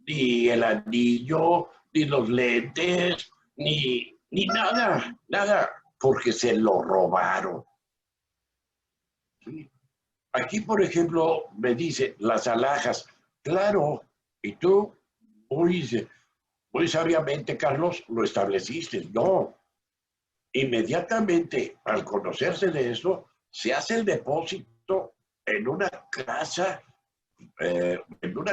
ni el anillo, ni los lentes, ni nada, porque se lo robaron. ¿Sí? Aquí, por ejemplo, me dice las alhajas, claro, y tú muy sabiamente, Carlos, lo estableciste. No, inmediatamente al conocerse de eso, se hace el depósito en una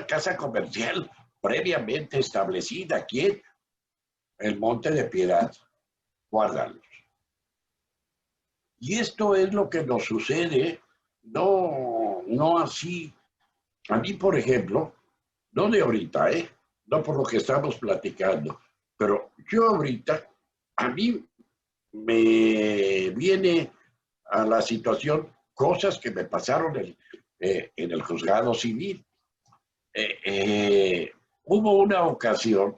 casa comercial previamente establecida aquí en el Monte de Piedad. Guárdalos. Y esto es lo que nos sucede, no así. A mí, por ejemplo, no de ahorita, no por lo que estamos platicando, pero yo ahorita, a mí me viene a la situación cosas que me pasaron en el juzgado civil. Hubo una ocasión,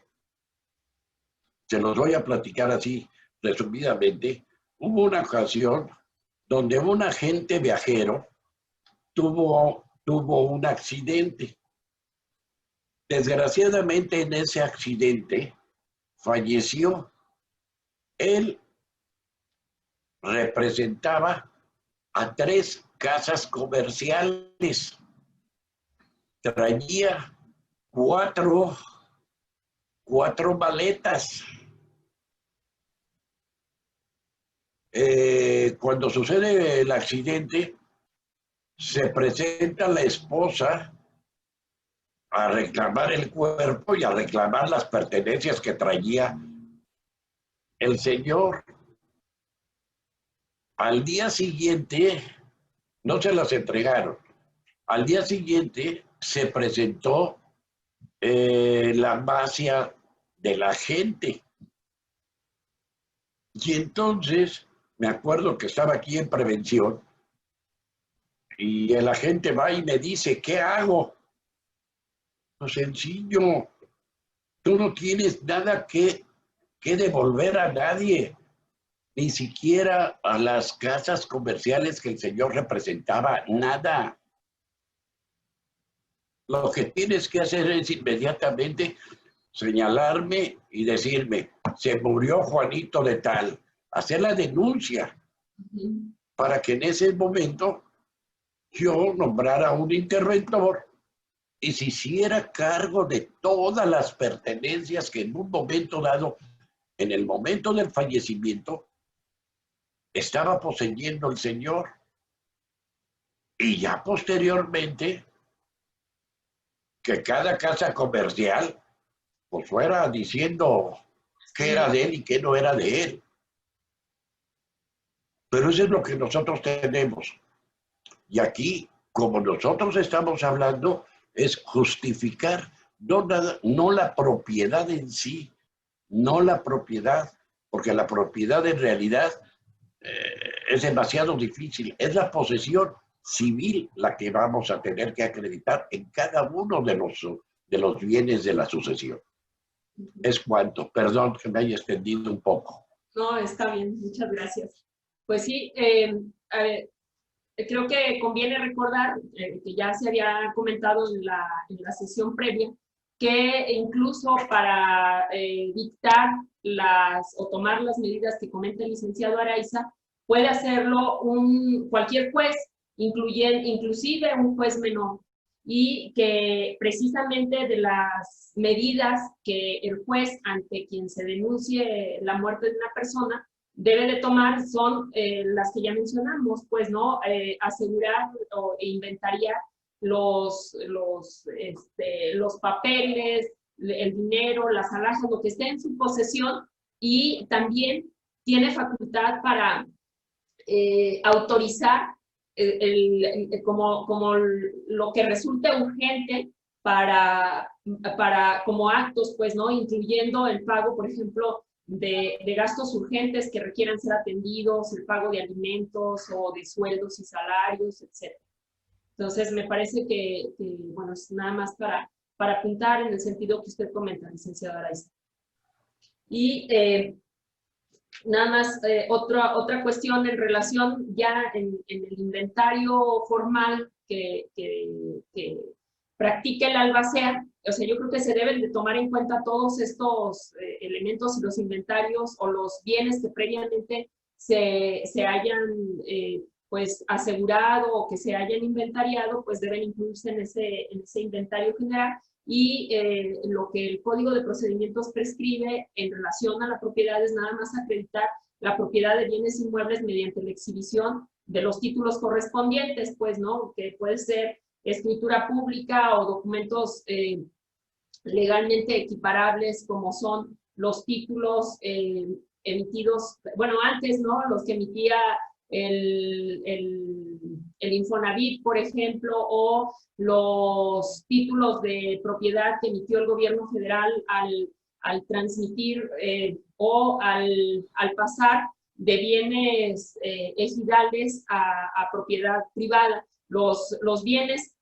se los voy a platicar así resumidamente, hubo una ocasión donde un agente viajero tuvo un accidente. Desgraciadamente en ese accidente falleció. Él representaba a 3 casas comerciales. Traía 4 maletas. Cuando sucede el accidente, se presenta la esposa a reclamar el cuerpo y a reclamar las pertenencias que traía el señor. Al día siguiente, no se las entregaron. Al día siguiente se presentó la ambascia de la gente. Y entonces, me acuerdo que estaba aquí en prevención y el agente va y me dice, ¿qué hago? Pues sencillo, tú no tienes nada que devolver a nadie. Ni siquiera a las casas comerciales que el señor representaba, nada. Lo que tienes que hacer es inmediatamente señalarme y decirme, se murió Juanito de tal, hacer la denuncia para que en ese momento yo nombrara un interventor y se hiciera cargo de todas las pertenencias que en un momento dado, en el momento del fallecimiento, estaba poseyendo el señor. Y ya posteriormente, que cada casa comercial pues fuera diciendo qué era de él y qué no era de él. Pero eso es lo que nosotros tenemos. Y aquí, como nosotros estamos hablando, es justificar no la propiedad en sí, no la propiedad, porque la propiedad en realidad es demasiado difícil. Es la posesión civil la que vamos a tener que acreditar en cada uno de los bienes de la sucesión. Es cuanto. Perdón que me haya extendido un poco. No, está bien. Muchas gracias. Pues sí, creo que conviene recordar que ya se había comentado en la sesión previa que incluso para dictar o tomar las medidas que comenta el licenciado Araiza, puede hacerlo cualquier juez, inclusive un juez menor, y que precisamente de las medidas que el juez ante quien se denuncie la muerte de una persona debe de tomar son las que ya mencionamos, pues, ¿no? Asegurar e inventariar los papeles, el dinero, las alhajas, lo que esté en su posesión, y también tiene facultad para autorizar como lo que resulte urgente como actos, pues, ¿no? Incluyendo el pago, por ejemplo, de gastos urgentes que requieran ser atendidos, el pago de alimentos o de sueldos y salarios, etc. Entonces, me parece que bueno, es nada más para apuntar en el sentido que usted comenta, licenciada Araiza. Y nada más, otra cuestión en relación ya en el inventario formal que practica el albacea. O sea, yo creo que se deben de tomar en cuenta todos estos elementos y los inventarios o los bienes que previamente se hayan pues asegurado o que se hayan inventariado, pues deben incluirse en ese inventario general. Y lo que el Código de Procedimientos prescribe en relación a la propiedad es nada más acreditar la propiedad de bienes inmuebles mediante la exhibición de los títulos correspondientes, pues, ¿no? Que puede ser escritura pública o documentos legalmente equiparables, como son los títulos emitidos, bueno, antes, ¿no? Los que emitía el Infonavit, por ejemplo, o los títulos de propiedad que emitió el gobierno federal al transmitir o al pasar de bienes ejidales a propiedad privada. Los bienes,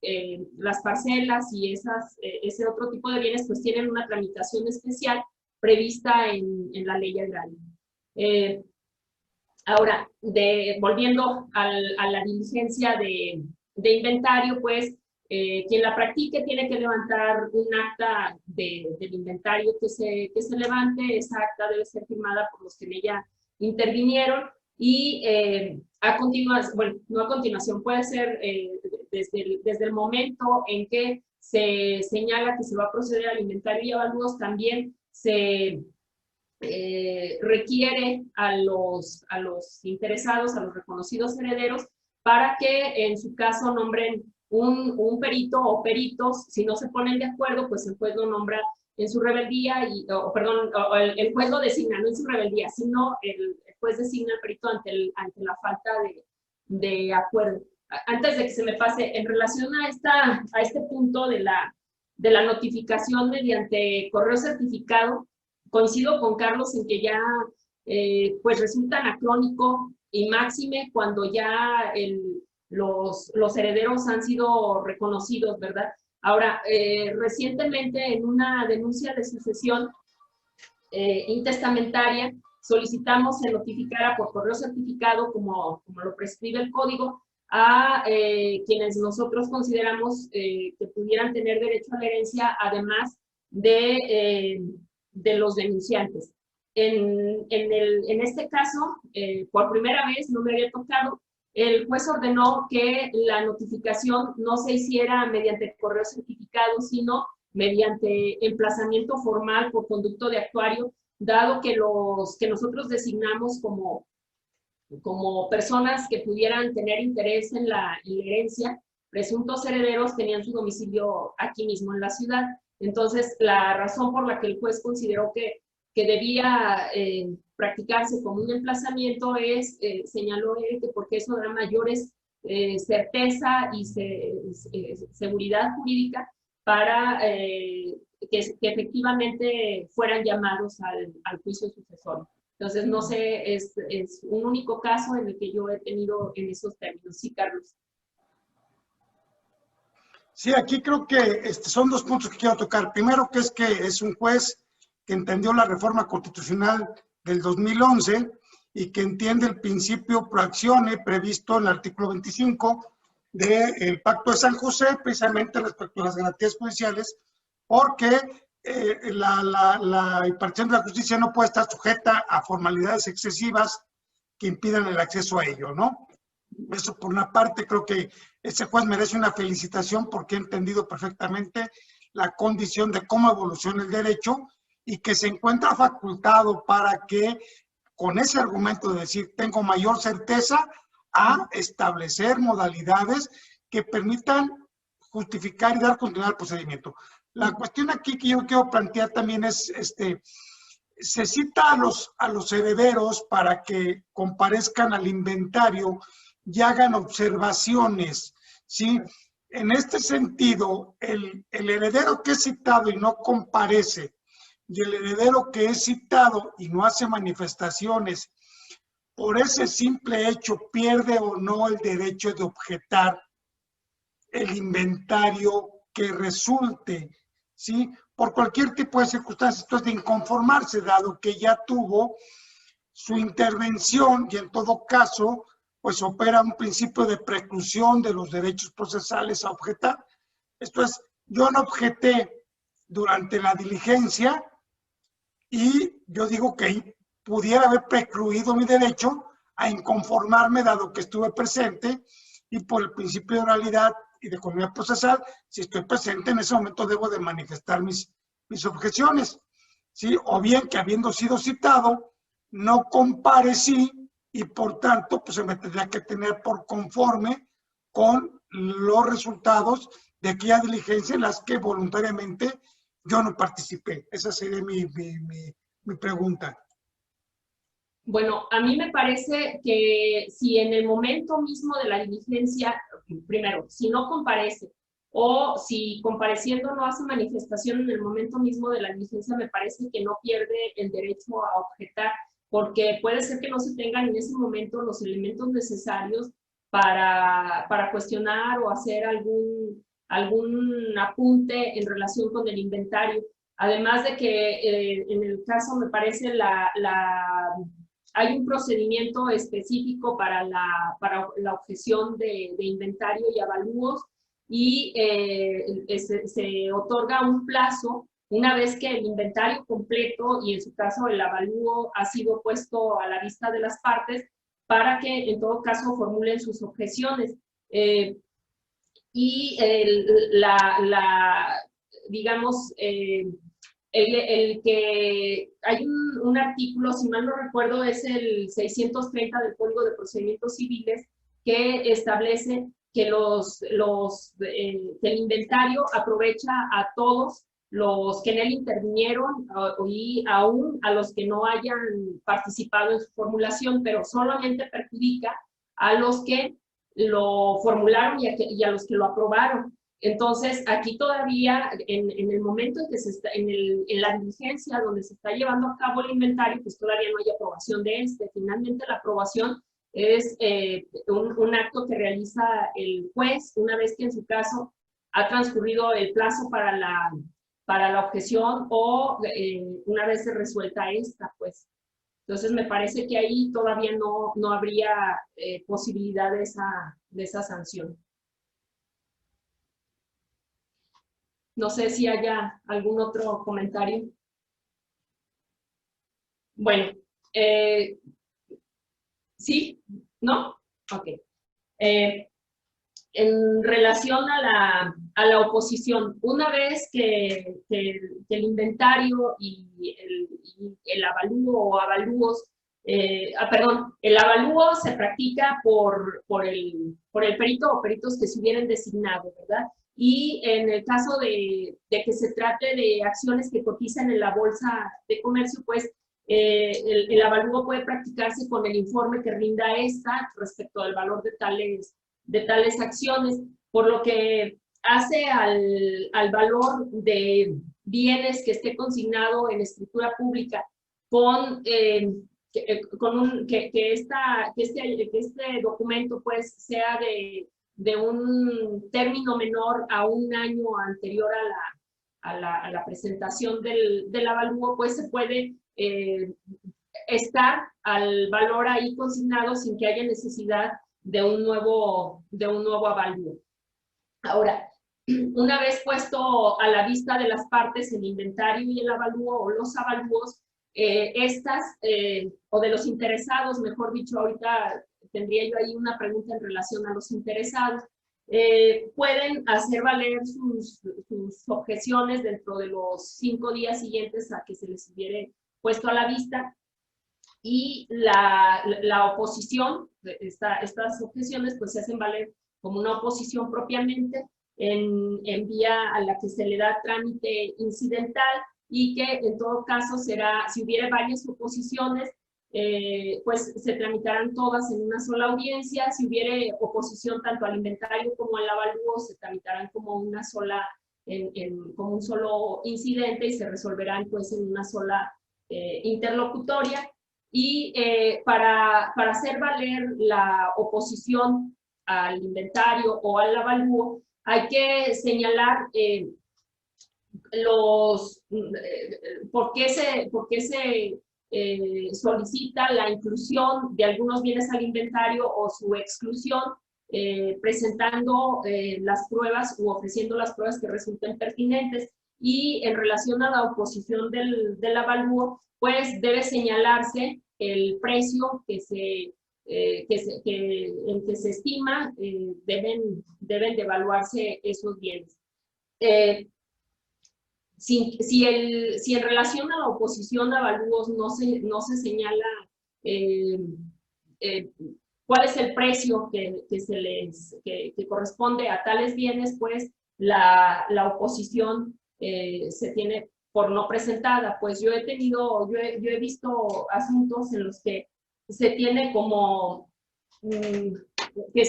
las parcelas y ese otro tipo de bienes, pues tienen una tramitación especial prevista en la ley agraria. Ahora, volviendo a la diligencia de inventario, pues quien la practique tiene que levantar un acta del inventario que se levante. Esa acta debe ser firmada por los que en ella intervinieron y a continuación, bueno, no a continuación, puede ser desde el momento en que se señala que se va a proceder al inventario y avalúos, también se requiere a los interesados, a los reconocidos herederos, para que en su caso nombren un perito o peritos. Si no se ponen de acuerdo, pues el juez lo nombra en su rebeldía, el juez lo designa, no en su rebeldía, sino el juez designa al perito ante la falta de acuerdo. Antes de que se me pase, en relación a este punto de la notificación mediante correo certificado, coincido con Carlos en que ya pues resulta anacrónico y máxime cuando ya los herederos han sido reconocidos, ¿verdad? Ahora, recientemente en una denuncia de sucesión intestamentaria solicitamos se notificara por correo certificado, como lo prescribe el código, a quienes nosotros consideramos que pudieran tener derecho a la herencia, además de los denunciantes. En este caso, por primera vez, no me había tocado, el juez ordenó que la notificación no se hiciera mediante correo certificado, sino mediante emplazamiento formal por conducto de actuario, dado que los que nosotros designamos como personas que pudieran tener interés en la herencia, presuntos herederos, tenían su domicilio aquí mismo en la ciudad. Entonces, la razón por la que el juez consideró que debía practicarse como un emplazamiento es, señaló él, que porque eso da mayores certeza y seguridad jurídica para que efectivamente fueran llamados al juicio sucesorio. Entonces, no sé, es un único caso en el que yo he tenido en esos términos. Sí, Carlos. Sí, aquí creo que son dos puntos que quiero tocar. Primero, que es un juez que entendió la reforma constitucional del 2011 y que entiende el principio pro actione previsto en el artículo 25 del Pacto de San José, precisamente respecto a las garantías judiciales, porque la impartición de la justicia no puede estar sujeta a formalidades excesivas que impidan el acceso a ello, ¿no? Eso por una parte, creo que ese juez merece una felicitación porque ha entendido perfectamente la condición de cómo evoluciona el derecho y que se encuentra facultado para que, con ese argumento de decir, tengo mayor certeza, a establecer modalidades que permitan justificar y dar continuidad al procedimiento. La cuestión aquí que yo quiero plantear también es, se cita a los herederos para que comparezcan al inventario y hagan observaciones, ¿sí? En este sentido, el heredero que es citado y no comparece, y el heredero que es citado y no hace manifestaciones, por ese simple hecho pierde o no el derecho de objetar el inventario que resulte, ¿sí? Por cualquier tipo de circunstancias, entonces de inconformarse, dado que ya tuvo su intervención y en todo caso, pues opera un principio de preclusión de los derechos procesales a objetar. Esto es, yo no objeté durante la diligencia y yo digo que pudiera haber precluido mi derecho a inconformarme dado que estuve presente y por el principio de oralidad y de continuidad procesal, si estoy presente en ese momento debo de manifestar mis objeciones, ¿sí? O bien que habiendo sido citado, no comparecí y por tanto pues se me tendría que tener por conforme con los resultados de aquella diligencia en las que voluntariamente yo no participé. Esa sería mi pregunta. Bueno, a mí me parece que si en el momento mismo de la diligencia, primero, si no comparece o si compareciendo no hace manifestación en el momento mismo de la diligencia, me parece que no pierde el derecho a objetar, porque puede ser que no se tengan en ese momento los elementos necesarios para cuestionar o hacer algún apunte en relación con el inventario. Además de que en el caso, me parece, hay un procedimiento específico para la objeción de inventario y avalúos y se otorga un plazo una vez que el inventario completo y en su caso el avalúo ha sido puesto a la vista de las partes para que en todo caso formulen sus objeciones. Y digamos, el que hay un artículo, si mal no recuerdo, es el 630 del Código de Procedimientos Civiles, que establece que el inventario aprovecha a todos los que en él intervinieron y aún a los que no hayan participado en su formulación, pero solamente perjudica a los que lo formularon y a los que lo aprobaron. Entonces, aquí todavía, en el momento en que en la diligencia donde se está llevando a cabo el inventario, pues todavía no hay aprobación de este. Finalmente, la aprobación es un acto que realiza el juez una vez que en su caso ha transcurrido el plazo para la objeción o una vez se resuelta esta, pues. Entonces me parece que ahí todavía no habría posibilidad de esa sanción. No sé si haya algún otro comentario. Bueno, ¿sí? ¿No? Ok. En relación a la oposición, una vez que el inventario y el avalúo o avalúos, el avalúo se practica por el perito o peritos que se hubieran designado, ¿verdad? Y en el caso de que se trate de acciones que cotizan en la Bolsa de Comercio, pues el avalúo puede practicarse con el informe que rinda esta respecto al valor de tales acciones, por lo que hace al valor de bienes que esté consignado en escritura pública que este documento pues sea de un término menor a un año anterior a la presentación del avalúo, pues se puede estar al valor ahí consignado sin que haya necesidad de un nuevo avalúo. Ahora, una vez puesto a la vista de las partes el inventario y el avalúo o los avalúos, o de los interesados, mejor dicho, ahorita tendría yo ahí una pregunta en relación a los interesados, pueden hacer valer sus objeciones dentro de los 5 días siguientes a que se les hubiere puesto a la vista, y la oposición, estas objeciones pues se hacen valer como una oposición propiamente en vía a la que se le da trámite incidental, y que en todo caso será, si hubiera varias oposiciones, pues se tramitarán todas en una sola audiencia. Si hubiera oposición tanto al inventario como al avalúo, se tramitarán como una sola, como un solo incidente, y se resolverán pues en una sola interlocutoria. Y para hacer valer la oposición al inventario o al avalúo, hay que señalar por qué se solicita la inclusión de algunos bienes al inventario o su exclusión, presentando las pruebas u ofreciendo las pruebas que resulten pertinentes. Y en relación a la oposición del avalúo, pues debe señalarse el precio en que se estima deben de evaluarse esos bienes. Si en relación a la oposición a avalúos no se señala cuál es el precio que corresponde a tales bienes, pues la oposición se tiene por no presentada. Pues yo he visto asuntos en los que se tiene como que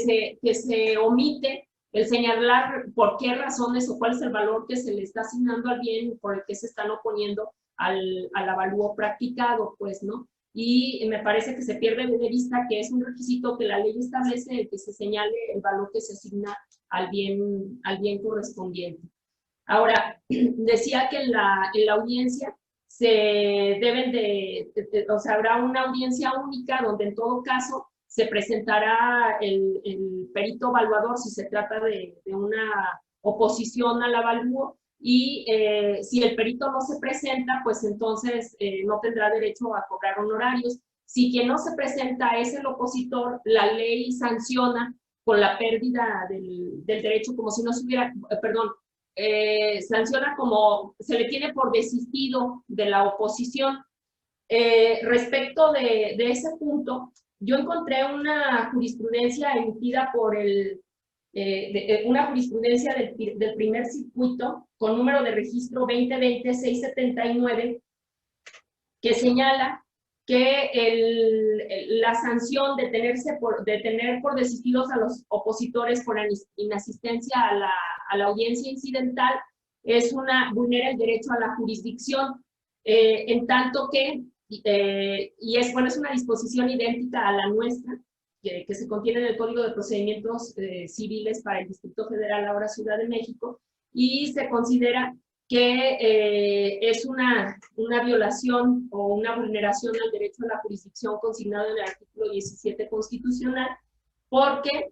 se omite el señalar por qué razones o cuál es el valor que se le está asignando al bien por el que se están oponiendo al avalúo practicado, pues, ¿no? Y me parece que se pierde de vista que es un requisito que la ley establece, el que se señale el valor que se asigna al bien correspondiente. Ahora, decía que en la audiencia se deben o sea, habrá una audiencia única donde en todo caso se presentará el perito evaluador si se trata de una oposición al avalúo, y si el perito no se presenta, pues entonces no tendrá derecho a cobrar honorarios. Si quien no se presenta es el opositor, la ley sanciona con la pérdida del derecho, como si no se hubiera, sanciona como se le tiene por desistido de la oposición. Respecto de ese punto, yo encontré una jurisprudencia emitida por una jurisprudencia del primer circuito con número de registro 2020-679, que señala que la sanción de tener por desistidos a los opositores por inasistencia a la audiencia incidental vulnera el derecho a la jurisdicción, en tanto que y es una disposición idéntica a la nuestra, que se contiene en el Código de Procedimientos Civiles para el Distrito Federal, ahora Ciudad de México, y se considera que es una violación o una vulneración al derecho a la jurisdicción consignado en el artículo 17 constitucional, porque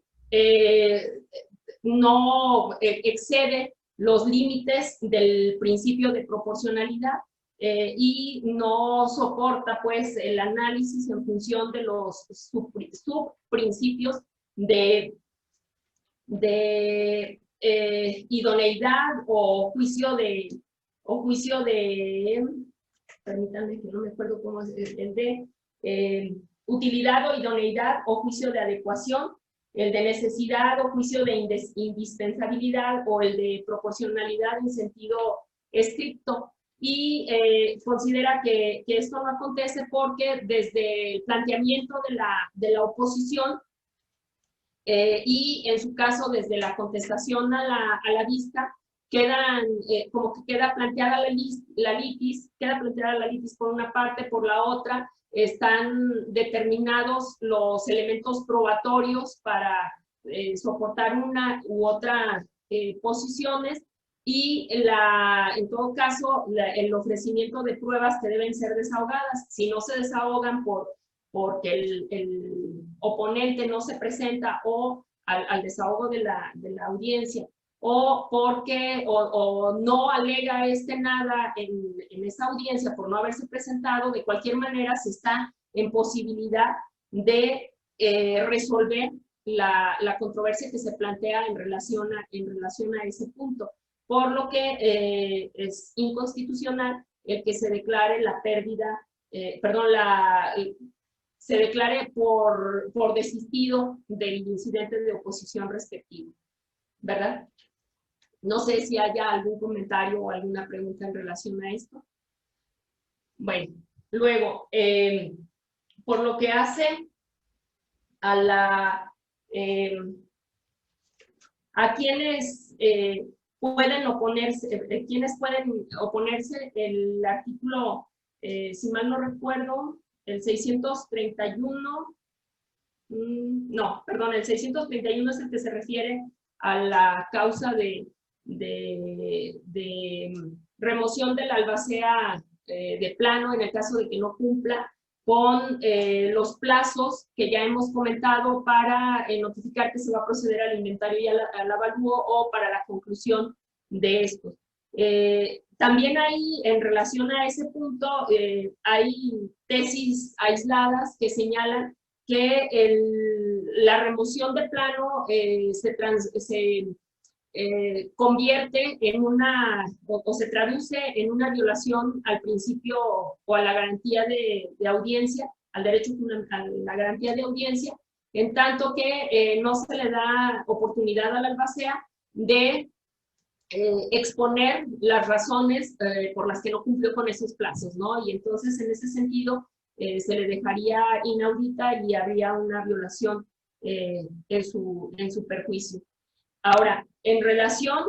no excede los límites del principio de proporcionalidad y no soporta pues el análisis en función de los subprincipios de idoneidad o juicio de, permítanme que no me acuerdo cómo es el de utilidad o idoneidad o juicio de adecuación, el de necesidad o juicio de indispensabilidad o el de proporcionalidad en sentido estricto. Y considera que esto no acontece porque desde el planteamiento de la oposición y en su caso desde la contestación a la vista, quedan, como que queda planteada la litis por una parte, por la otra, están determinados los elementos probatorios para soportar una u otra posiciones y en todo caso el ofrecimiento de pruebas que deben ser desahogadas. Si no se desahogan porque el oponente no se presenta o al desahogo de la audiencia o porque o no alega nada en esa audiencia por no haberse presentado, de cualquier manera se está en posibilidad de resolver la controversia que se plantea en relación a ese punto, por lo que es inconstitucional el que se declare la pérdida, se declare por desistido del incidente de oposición respectivo, ¿verdad? No sé si haya algún comentario o alguna pregunta en relación a esto. Bueno, luego, por lo que hace a quienes pueden oponerse, el artículo, si mal no recuerdo, el 631, no, perdón, el 631 es el que se refiere a la causa de remoción de la albacea de plano en el caso de que no cumpla con los plazos que ya hemos comentado para notificar que se va a proceder al inventario y al avalúo o para la conclusión de estos. También hay, en relación a ese punto, hay tesis aisladas que señalan que la remoción de plano se convierte en o se traduce en una violación al principio o a la garantía de audiencia, al derecho a la garantía de audiencia, en tanto que no se le da oportunidad a la albacea de exponer las razones por las que no cumplió con esos plazos, ¿no? Y entonces, en ese sentido, se le dejaría inaudita y habría una violación en su perjuicio. Ahora, en relación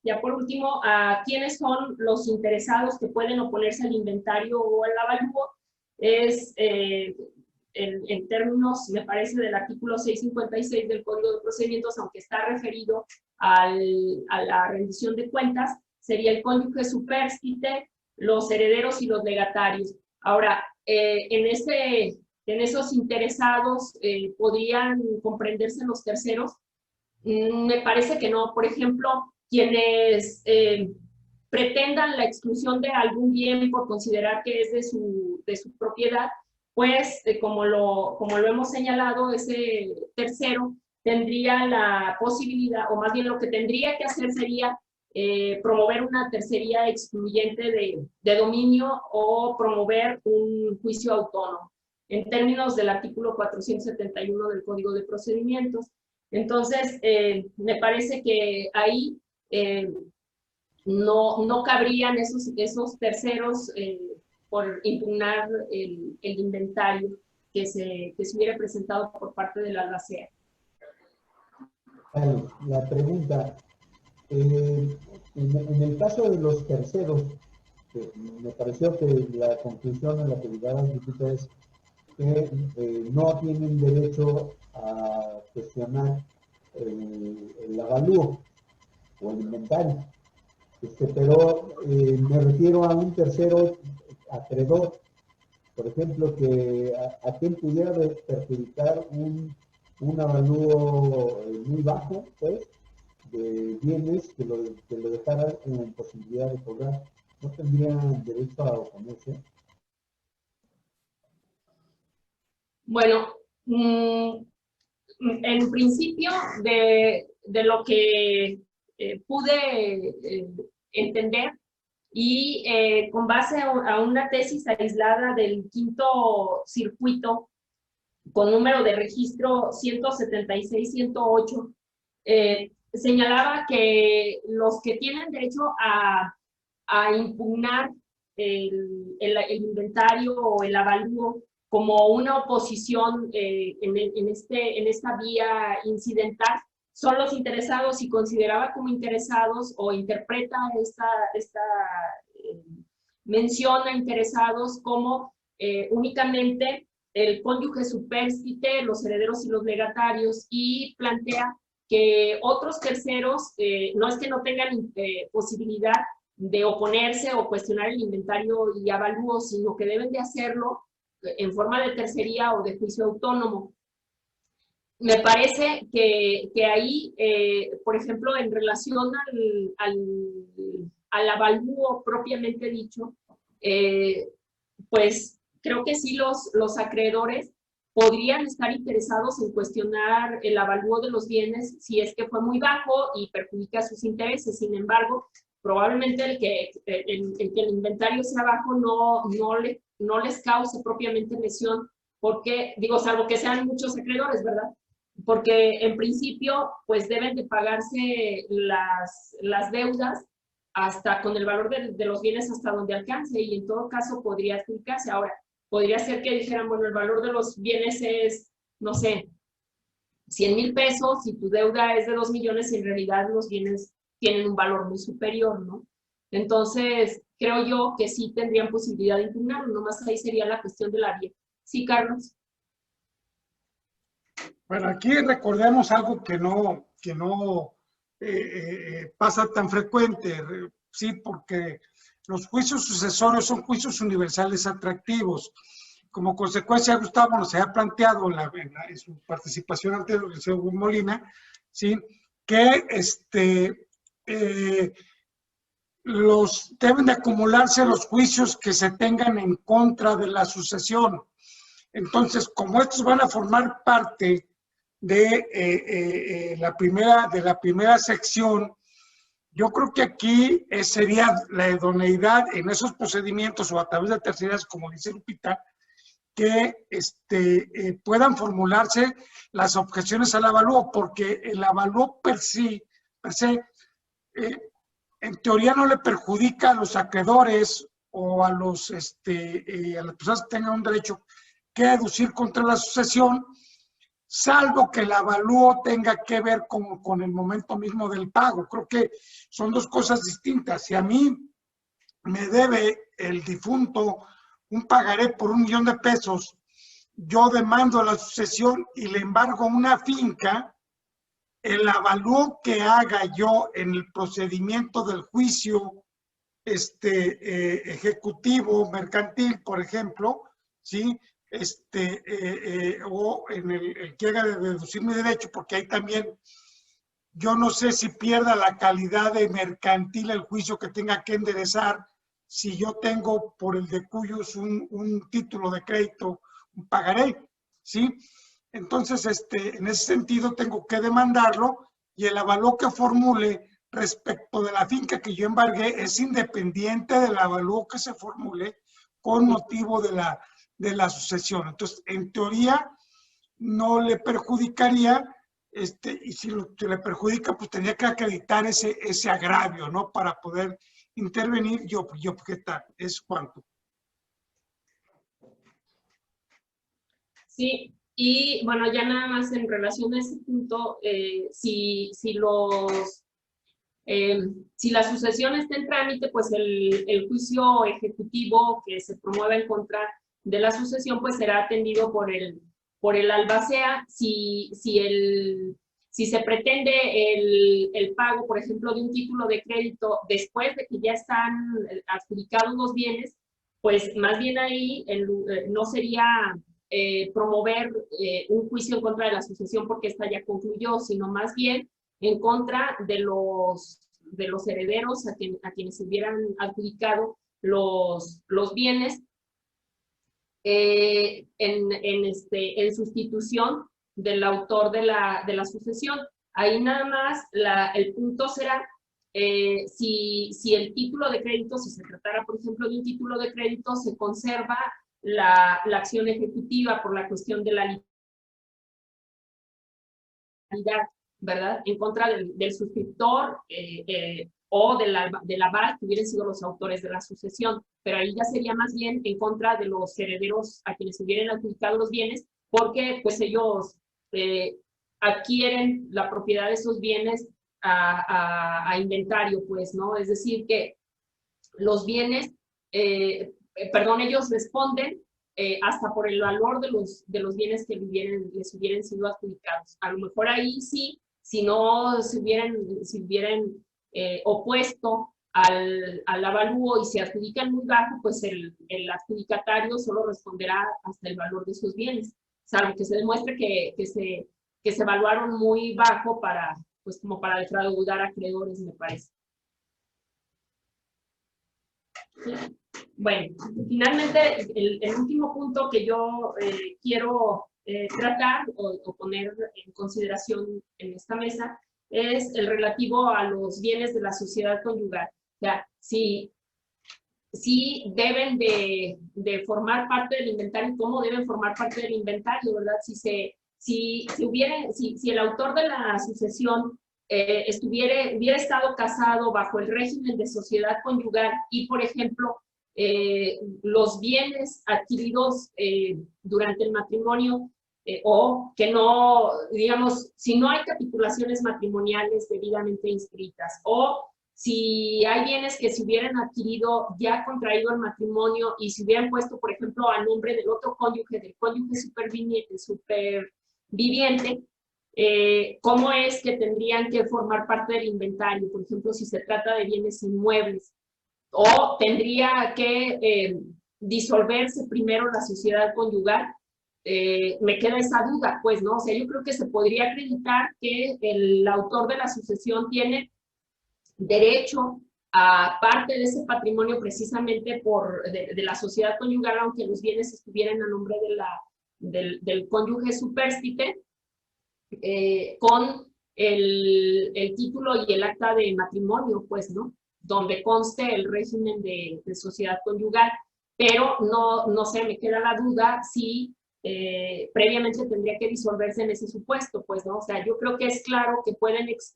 ya por último, a quiénes son los interesados que pueden oponerse al inventario o al avalúo, es en términos, me parece, del artículo 656 del Código de Procedimientos, aunque está referido a la rendición de cuentas, sería el cónyuge supérstite, los herederos y los legatarios. Ahora, en esos interesados podrían comprenderse los terceros. Me parece que no. Por ejemplo, quienes pretendan la exclusión de algún bien por considerar que es de su propiedad, pues como lo hemos señalado, ese tercero tendría la posibilidad, o más bien lo que tendría que hacer sería promover una tercería excluyente de dominio o promover un juicio autónomo, en términos del artículo 471 del Código de Procedimientos. Entonces, me parece que ahí no cabrían esos terceros por impugnar el inventario que se hubiera presentado por parte de la albacea. La pregunta, en el caso de los terceros, me pareció que la conclusión a la que llegaron es que no tienen derecho a cuestionar el avalúo o el inventario. Pero me refiero a un tercero acreedor, por ejemplo, que a quien pudiera perjudicar un avalúo muy bajo, pues, de bienes que lo dejaran en la imposibilidad de cobrar. ¿No tendrían derecho a oponerse? Bueno, en principio, de lo que pude entender, y con base a una tesis aislada del quinto circuito, con número de registro 176-108, señalaba que los que tienen derecho a impugnar el inventario o el avalúo como una oposición en esta vía incidental son los interesados, y consideraba como interesados, o interpreta esta mención a interesados como únicamente el cónyuge supérstite, los herederos y los legatarios, y plantea que otros terceros no es que no tengan posibilidad de oponerse o cuestionar el inventario y avalúo, sino que deben de hacerlo en forma de tercería o de juicio autónomo. Me parece que ahí, por ejemplo, en relación al avalúo propiamente dicho, pues creo que sí los acreedores podrían estar interesados en cuestionar el avalúo de los bienes si es que fue muy bajo y perjudica sus intereses. Sin embargo, probablemente el que el inventario sea bajo no les cause propiamente lesión, porque, digo, salvo que sean muchos acreedores, ¿verdad? Porque en principio, pues deben de pagarse las deudas hasta con el valor de los bienes hasta donde alcance, y en todo caso podría adjudicarse. Ahora, podría ser que dijeran, bueno, el valor de los bienes es, no sé, 100,000 pesos, y tu deuda es de 2 millones, y en realidad los bienes tienen un valor muy superior, ¿no? Entonces, creo yo que sí tendrían posibilidad de impugnarlo, nomás ahí sería la cuestión de la vía. Sí, Carlos. Bueno, aquí recordemos algo que no pasa tan frecuente, sí, porque los juicios sucesorios son juicios universales atractivos. Como consecuencia, Gustavo nos ha planteado en su participación anterior, el señor Molina, ¿sí?, que deben de acumularse los juicios que se tengan en contra de la sucesión. Entonces, como estos van a formar parte de la primera sección, yo creo que aquí sería la idoneidad en esos procedimientos o a través de tercerías, como dice Lupita, que puedan formularse las objeciones al avalúo, porque el avalúo per se en teoría no le perjudica a los acreedores o a las personas que tengan un derecho que deducir contra la sucesión, salvo que el avalúo tenga que ver con el momento mismo del pago. Creo que son dos cosas distintas. Si a mí me debe el difunto un pagaré por 1 millón de pesos, yo demando la sucesión y le embargo una finca, el avalúo que haga yo en el procedimiento del juicio ejecutivo mercantil, por ejemplo, ¿sí?, o en el que haga de deducir mi derecho, porque ahí también yo no sé si pierda la calidad de mercantil el juicio que tenga que enderezar si yo tengo por el de cuyos un título de crédito, un pagaré, ¿sí? Entonces, en ese sentido tengo que demandarlo, y el avalúo que formule respecto de la finca que yo embargué es independiente del avalúo que se formule con motivo de la sucesión. Entonces, en teoría, no le perjudicaría, y si le perjudica, pues tendría que acreditar ese agravio, ¿no?, para poder intervenir y objetar. Es cuanto. Sí, y bueno, ya nada más en relación a ese punto, si la sucesión está en trámite, pues el juicio ejecutivo que se promueva en contra de la sucesión, pues será atendido por el albacea. Si Si se pretende el pago, por ejemplo, de un título de crédito después de que ya están adjudicados los bienes, pues más bien ahí no sería promover un juicio en contra de la asociación porque esta ya concluyó, sino más bien en contra de los herederos a quienes se hubieran adjudicado los bienes en sustitución del autor de la sucesión. Ahí nada más el punto será si el título de crédito, si se tratara, por ejemplo, de un título de crédito, se conserva la acción ejecutiva por la cuestión de la legalidad, ¿verdad? En contra del suscriptor o del aval que hubieran sido los autores de la sucesión, pero ahí ya sería más bien en contra de los herederos a quienes hubieran adjudicado los bienes, porque pues ellos adquieren la propiedad de esos bienes a inventario, pues, ¿no? Es decir, que los bienes, ellos responden hasta por el valor de los bienes que les hubieran sido adjudicados. A lo mejor ahí sí, si no se hubieran opuesto al avalúo y se adjudican muy bajo, pues el adjudicatario solo responderá hasta el valor de sus bienes, salvo que se demuestre que se evaluaron muy bajo pues como para defraudar a acreedores, me parece. ¿Sí? Bueno, finalmente el último punto que yo quiero tratar o poner en consideración en esta mesa es el relativo a los bienes de la sociedad conyugal. O sea, si deben de formar parte del inventario, ¿cómo deben formar parte del inventario, verdad? Si el autor de la sucesión hubiera estado casado bajo el régimen de sociedad conyugal y, por ejemplo, los bienes adquiridos durante el matrimonio o que no, digamos, si no hay capitulaciones matrimoniales debidamente inscritas o si hay bienes que se hubieran adquirido ya contraído el matrimonio y se hubieran puesto, por ejemplo, a nombre del otro cónyuge, del cónyuge superviviente, ¿cómo es que tendrían que formar parte del inventario? Por ejemplo, si se trata de bienes inmuebles, o tendría que disolverse primero la sociedad conyugal. Me queda esa duda, pues, ¿no? O sea, yo creo que se podría acreditar que el autor de la sucesión tiene derecho a parte de ese patrimonio precisamente de la sociedad conyugal, aunque los bienes estuvieran a nombre del cónyuge supérstite, con el título y el acta de matrimonio, pues, ¿no? Donde conste el régimen de sociedad conyugal, pero no sé, me queda la duda si previamente tendría que disolverse en ese supuesto, pues, ¿no? O sea, yo creo que es claro que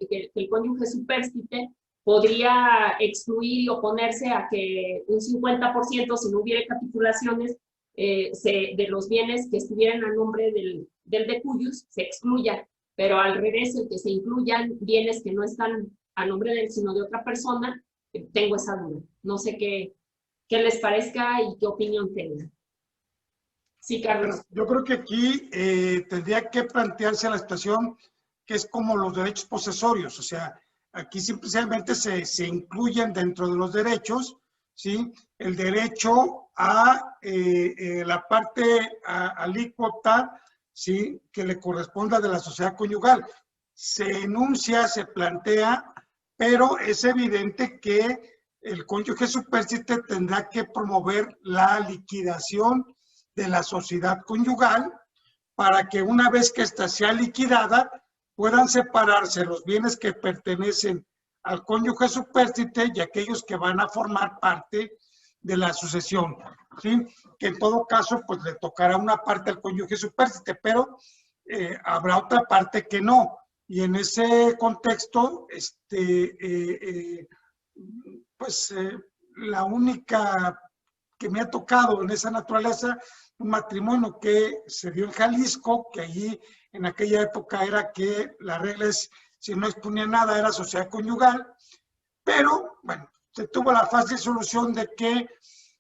que el cónyuge supérstite podría excluir y oponerse a que un 50%, si no hubiera capitulaciones, de los bienes que estuvieran a nombre del de cuyos se excluyan, pero al revés, el que se incluyan bienes que no están a nombre de él, sino de otra persona, tengo esa duda. No sé qué les parezca y qué opinión tengan. Sí, Carlos. Yo creo que aquí tendría que plantearse la situación que es como los derechos posesorios, o sea, aquí simplemente se incluyen dentro de los derechos, ¿sí? El derecho a la parte alícuota, ¿sí? Que le corresponda de la sociedad conyugal. Se enuncia, se plantea, pero es evidente que el cónyuge supérstite tendrá que promover la liquidación de la sociedad conyugal para que una vez que ésta sea liquidada puedan separarse los bienes que pertenecen al cónyuge supérstite y aquellos que van a formar parte de la sucesión, ¿sí? Que en todo caso pues le tocará una parte al cónyuge supérstite, pero habrá otra parte que no. Y en ese contexto, la única que me ha tocado en esa naturaleza, un matrimonio que se dio en Jalisco, que allí en aquella época era que la regla es, si no exponía nada, era sociedad conyugal, pero bueno, se tuvo la fácil solución de que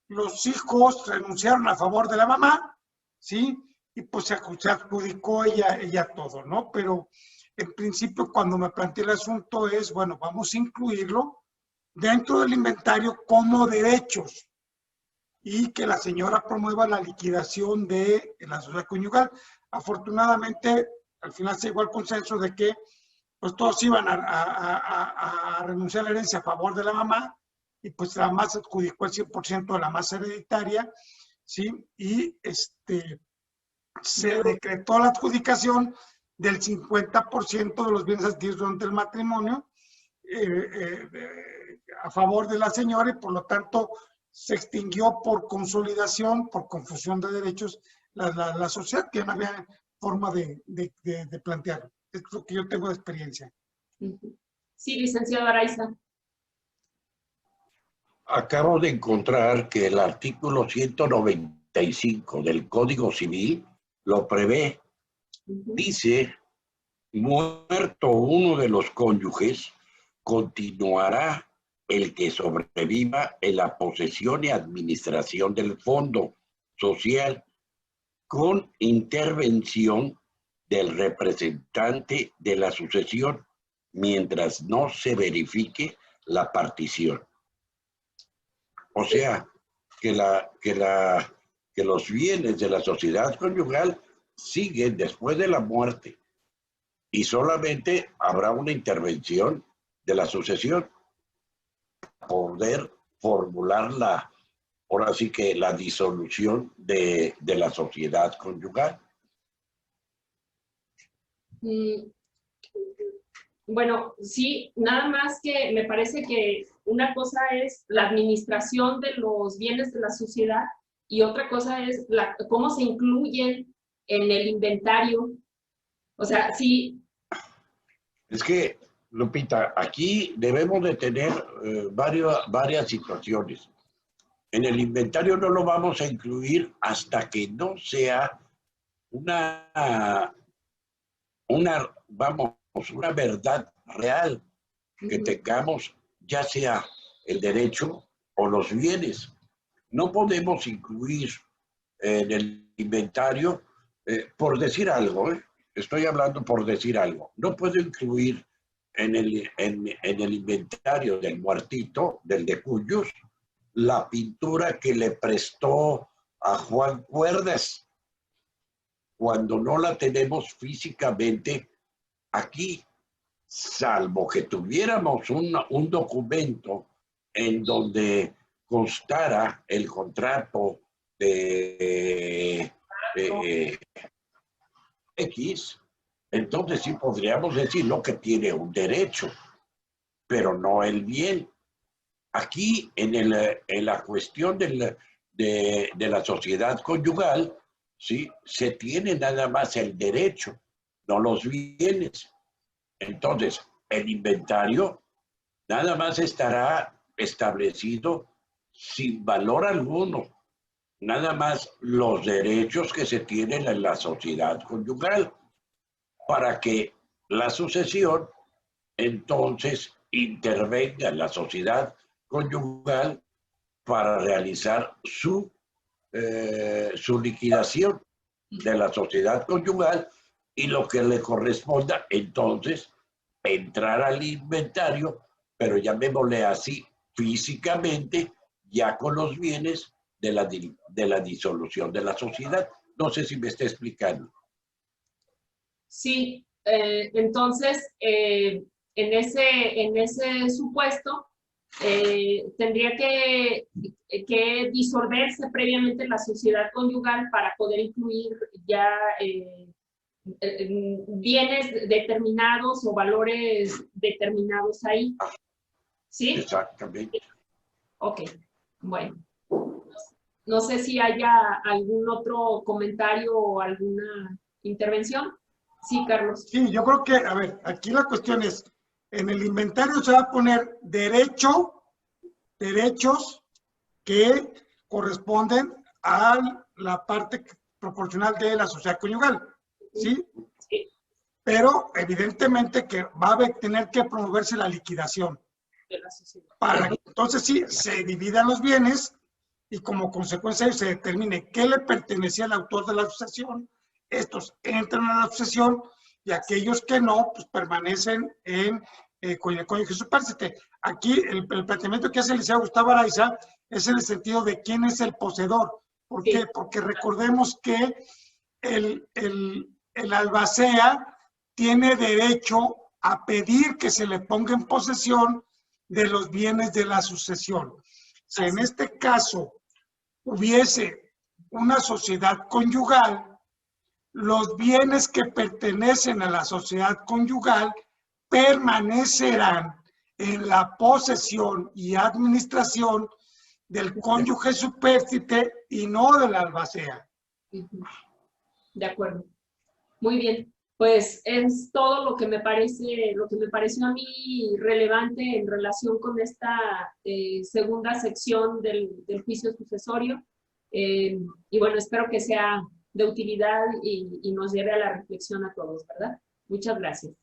los hijos renunciaron a favor de la mamá, ¿sí? Y pues se adjudicó ella todo, ¿no? Pero en principio, cuando me planteé el asunto es, bueno, vamos a incluirlo dentro del inventario como derechos y que la señora promueva la liquidación de la sociedad conyugal. Afortunadamente, al final se llegó al consenso de que pues todos iban a renunciar a la herencia a favor de la mamá, y pues la mamá se adjudicó el 100% de la masa hereditaria, ¿sí? Y se decretó la adjudicación del 50% de los bienes adquiridos durante el matrimonio a favor de la señora, y por lo tanto se extinguió por consolidación, por confusión de derechos, la sociedad, que no había forma de plantearlo. Es lo que yo tengo de experiencia. Sí, licenciado Araiza. Acabo de encontrar que el artículo 195 del Código Civil lo prevé. Dice, muerto uno de los cónyuges, continuará el que sobreviva en la posesión y administración del fondo social con intervención del representante de la sucesión mientras no se verifique la partición. O sea, que los bienes de la sociedad conyugal siguen después de la muerte y solamente habrá una intervención de la sucesión para poder formular ahora sí que la disolución de la sociedad conyugal. Bueno, sí, nada más que me parece que una cosa es la administración de los bienes de la sociedad y otra cosa es cómo se incluyen en el inventario. O sea, sí. Es que, Lupita, aquí debemos de tener varias situaciones. En el inventario no lo vamos a incluir hasta que no sea una verdad real, que tengamos ya sea el derecho o los bienes. No podemos incluir en el inventario, por decir algo, estoy hablando por decir algo, no puedo incluir en el inventario del muertito, del de Cuyos, la pintura que le prestó a Juan Cuerdas, cuando no la tenemos físicamente aquí, salvo que tuviéramos un documento en donde constara el contrato de X, entonces sí podríamos decir lo que tiene un derecho, pero no el bien. Aquí, en la cuestión de la sociedad conyugal, ¿sí? Se tiene nada más el derecho, no los bienes. Entonces, el inventario nada más estará establecido sin valor alguno, nada más los derechos que se tienen en la sociedad conyugal, para que la sucesión entonces intervenga en la sociedad conyugal para realizar su liquidación de la sociedad conyugal, y lo que le corresponda entonces entrar al inventario, pero llamémosle así físicamente, ya con los bienes de la disolución de la sociedad. No sé si me está explicando. Sí, entonces, en ese supuesto, tendría que disolverse previamente la sociedad conyugal para poder incluir ya bienes determinados o valores determinados ahí. ¿Sí? Exactamente. Ok, bueno. No sé si haya algún otro comentario o alguna intervención. Sí, Carlos. Sí, yo creo que, a ver, aquí la cuestión es, en el inventario se va a poner derechos que corresponden a la parte proporcional de la sociedad conyugal, ¿sí? Sí. Pero evidentemente que va a tener que promoverse la liquidación. De la sociedad. Para que entonces sí se dividan los bienes y como consecuencia se determine qué le pertenecía al autor de la sucesión, estos entran a la sucesión y aquellos que no, pues permanecen con el cónyuge supérstite. Aquí el planteamiento que hace el licenciado Gustavo Araiza es en el sentido de quién es el poseedor. ¿Por qué? Porque recordemos que el albacea tiene derecho a pedir que se le ponga en posesión de los bienes de la sucesión. Si en este caso hubiese una sociedad conyugal, los bienes que pertenecen a la sociedad conyugal permanecerán en la posesión y administración del cónyuge supérstite y no del albacea. De acuerdo. Muy bien. Pues es todo lo que me pareció a mí relevante en relación con esta segunda sección del juicio sucesorio. Y bueno, espero que sea de utilidad y nos lleve a la reflexión a todos, ¿verdad? Muchas gracias.